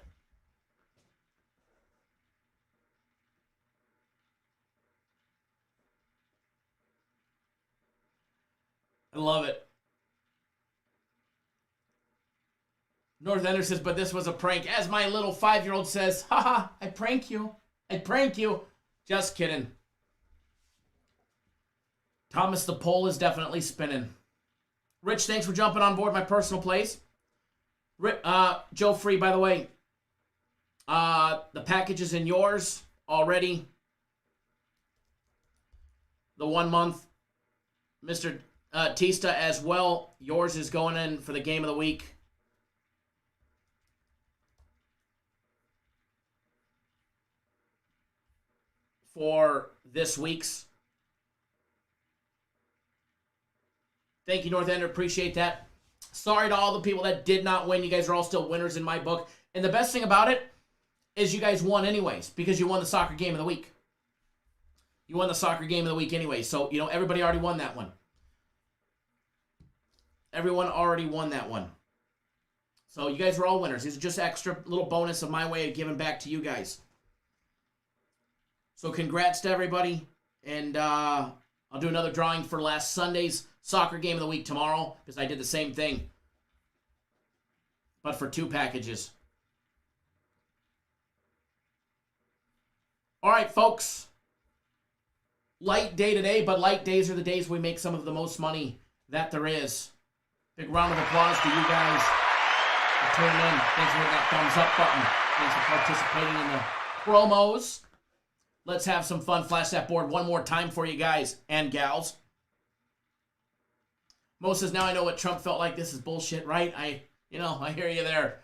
I love it. North Ender says, but this was a prank. As my little 5-year-old says, haha, I prank you. I prank you. Just kidding. Thomas, the poll is definitely spinning. Rich, thanks for jumping on board my personal plays. Joe Free, by the way, the package is in yours already. The 1 month. Mr. Tista as well. Yours is going in for the game of the week. For this week's. Thank you, North Ender. Appreciate that. Sorry to all the people that did not win. You guys are all still winners in my book. And the best thing about it is you guys won anyways because you won the soccer game of the week. You won the soccer game of the week anyway. So, everybody already won that one. Everyone already won that one. So you guys are all winners. These are just extra little bonus of my way of giving back to you guys. So congrats to everybody. And I'll do another drawing for last Sunday's soccer game of the week tomorrow because I did the same thing. But for 2 packages. All right, folks. Light day today, but light days are the days we make some of the most money that there is. Big round of applause to you guys for tuning in. Thanks for hitting that thumbs up button. Thanks for participating in the promos. Let's have some fun. Flash that board one more time for you guys and gals. Mo says, now I know what Trump felt like. This is bullshit, right? I hear you there.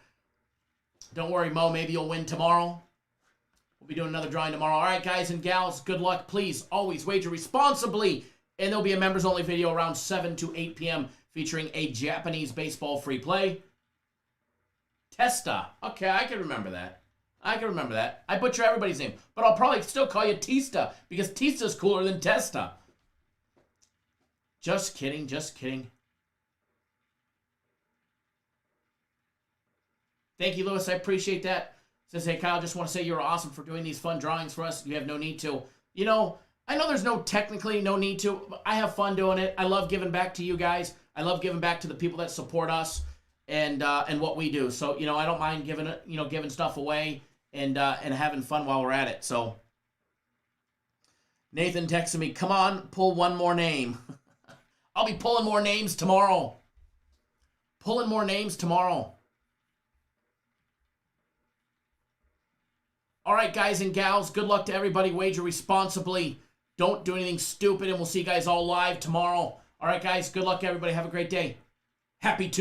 Don't worry, Mo. Maybe you'll win tomorrow. We'll be doing another drawing tomorrow. All right, guys and gals, good luck. Please always wager responsibly. And there'll be a members-only video around 7 to 8 p.m. featuring a Japanese baseball free play. Testa. Okay, I can remember that. I butcher everybody's name. But I'll probably still call you Tista because Tista's cooler than Testa. Just kidding, just kidding. Thank you, Lewis. I appreciate that. Says, hey, Kyle, just want to say you're awesome for doing these fun drawings for us. You have no need to. I know there's technically no need to, but I have fun doing it. I love giving back to you guys. I love giving back to the people that support us and what we do. So, I don't mind giving stuff away and having fun while we're at it. So, Nathan texted me, come on, pull one more name. I'll be pulling more names tomorrow. All right, guys and gals, good luck to everybody. Wager responsibly. Don't do anything stupid, and we'll see you guys all live tomorrow. All right, guys, good luck, everybody. Have a great day. Happy Tuesday.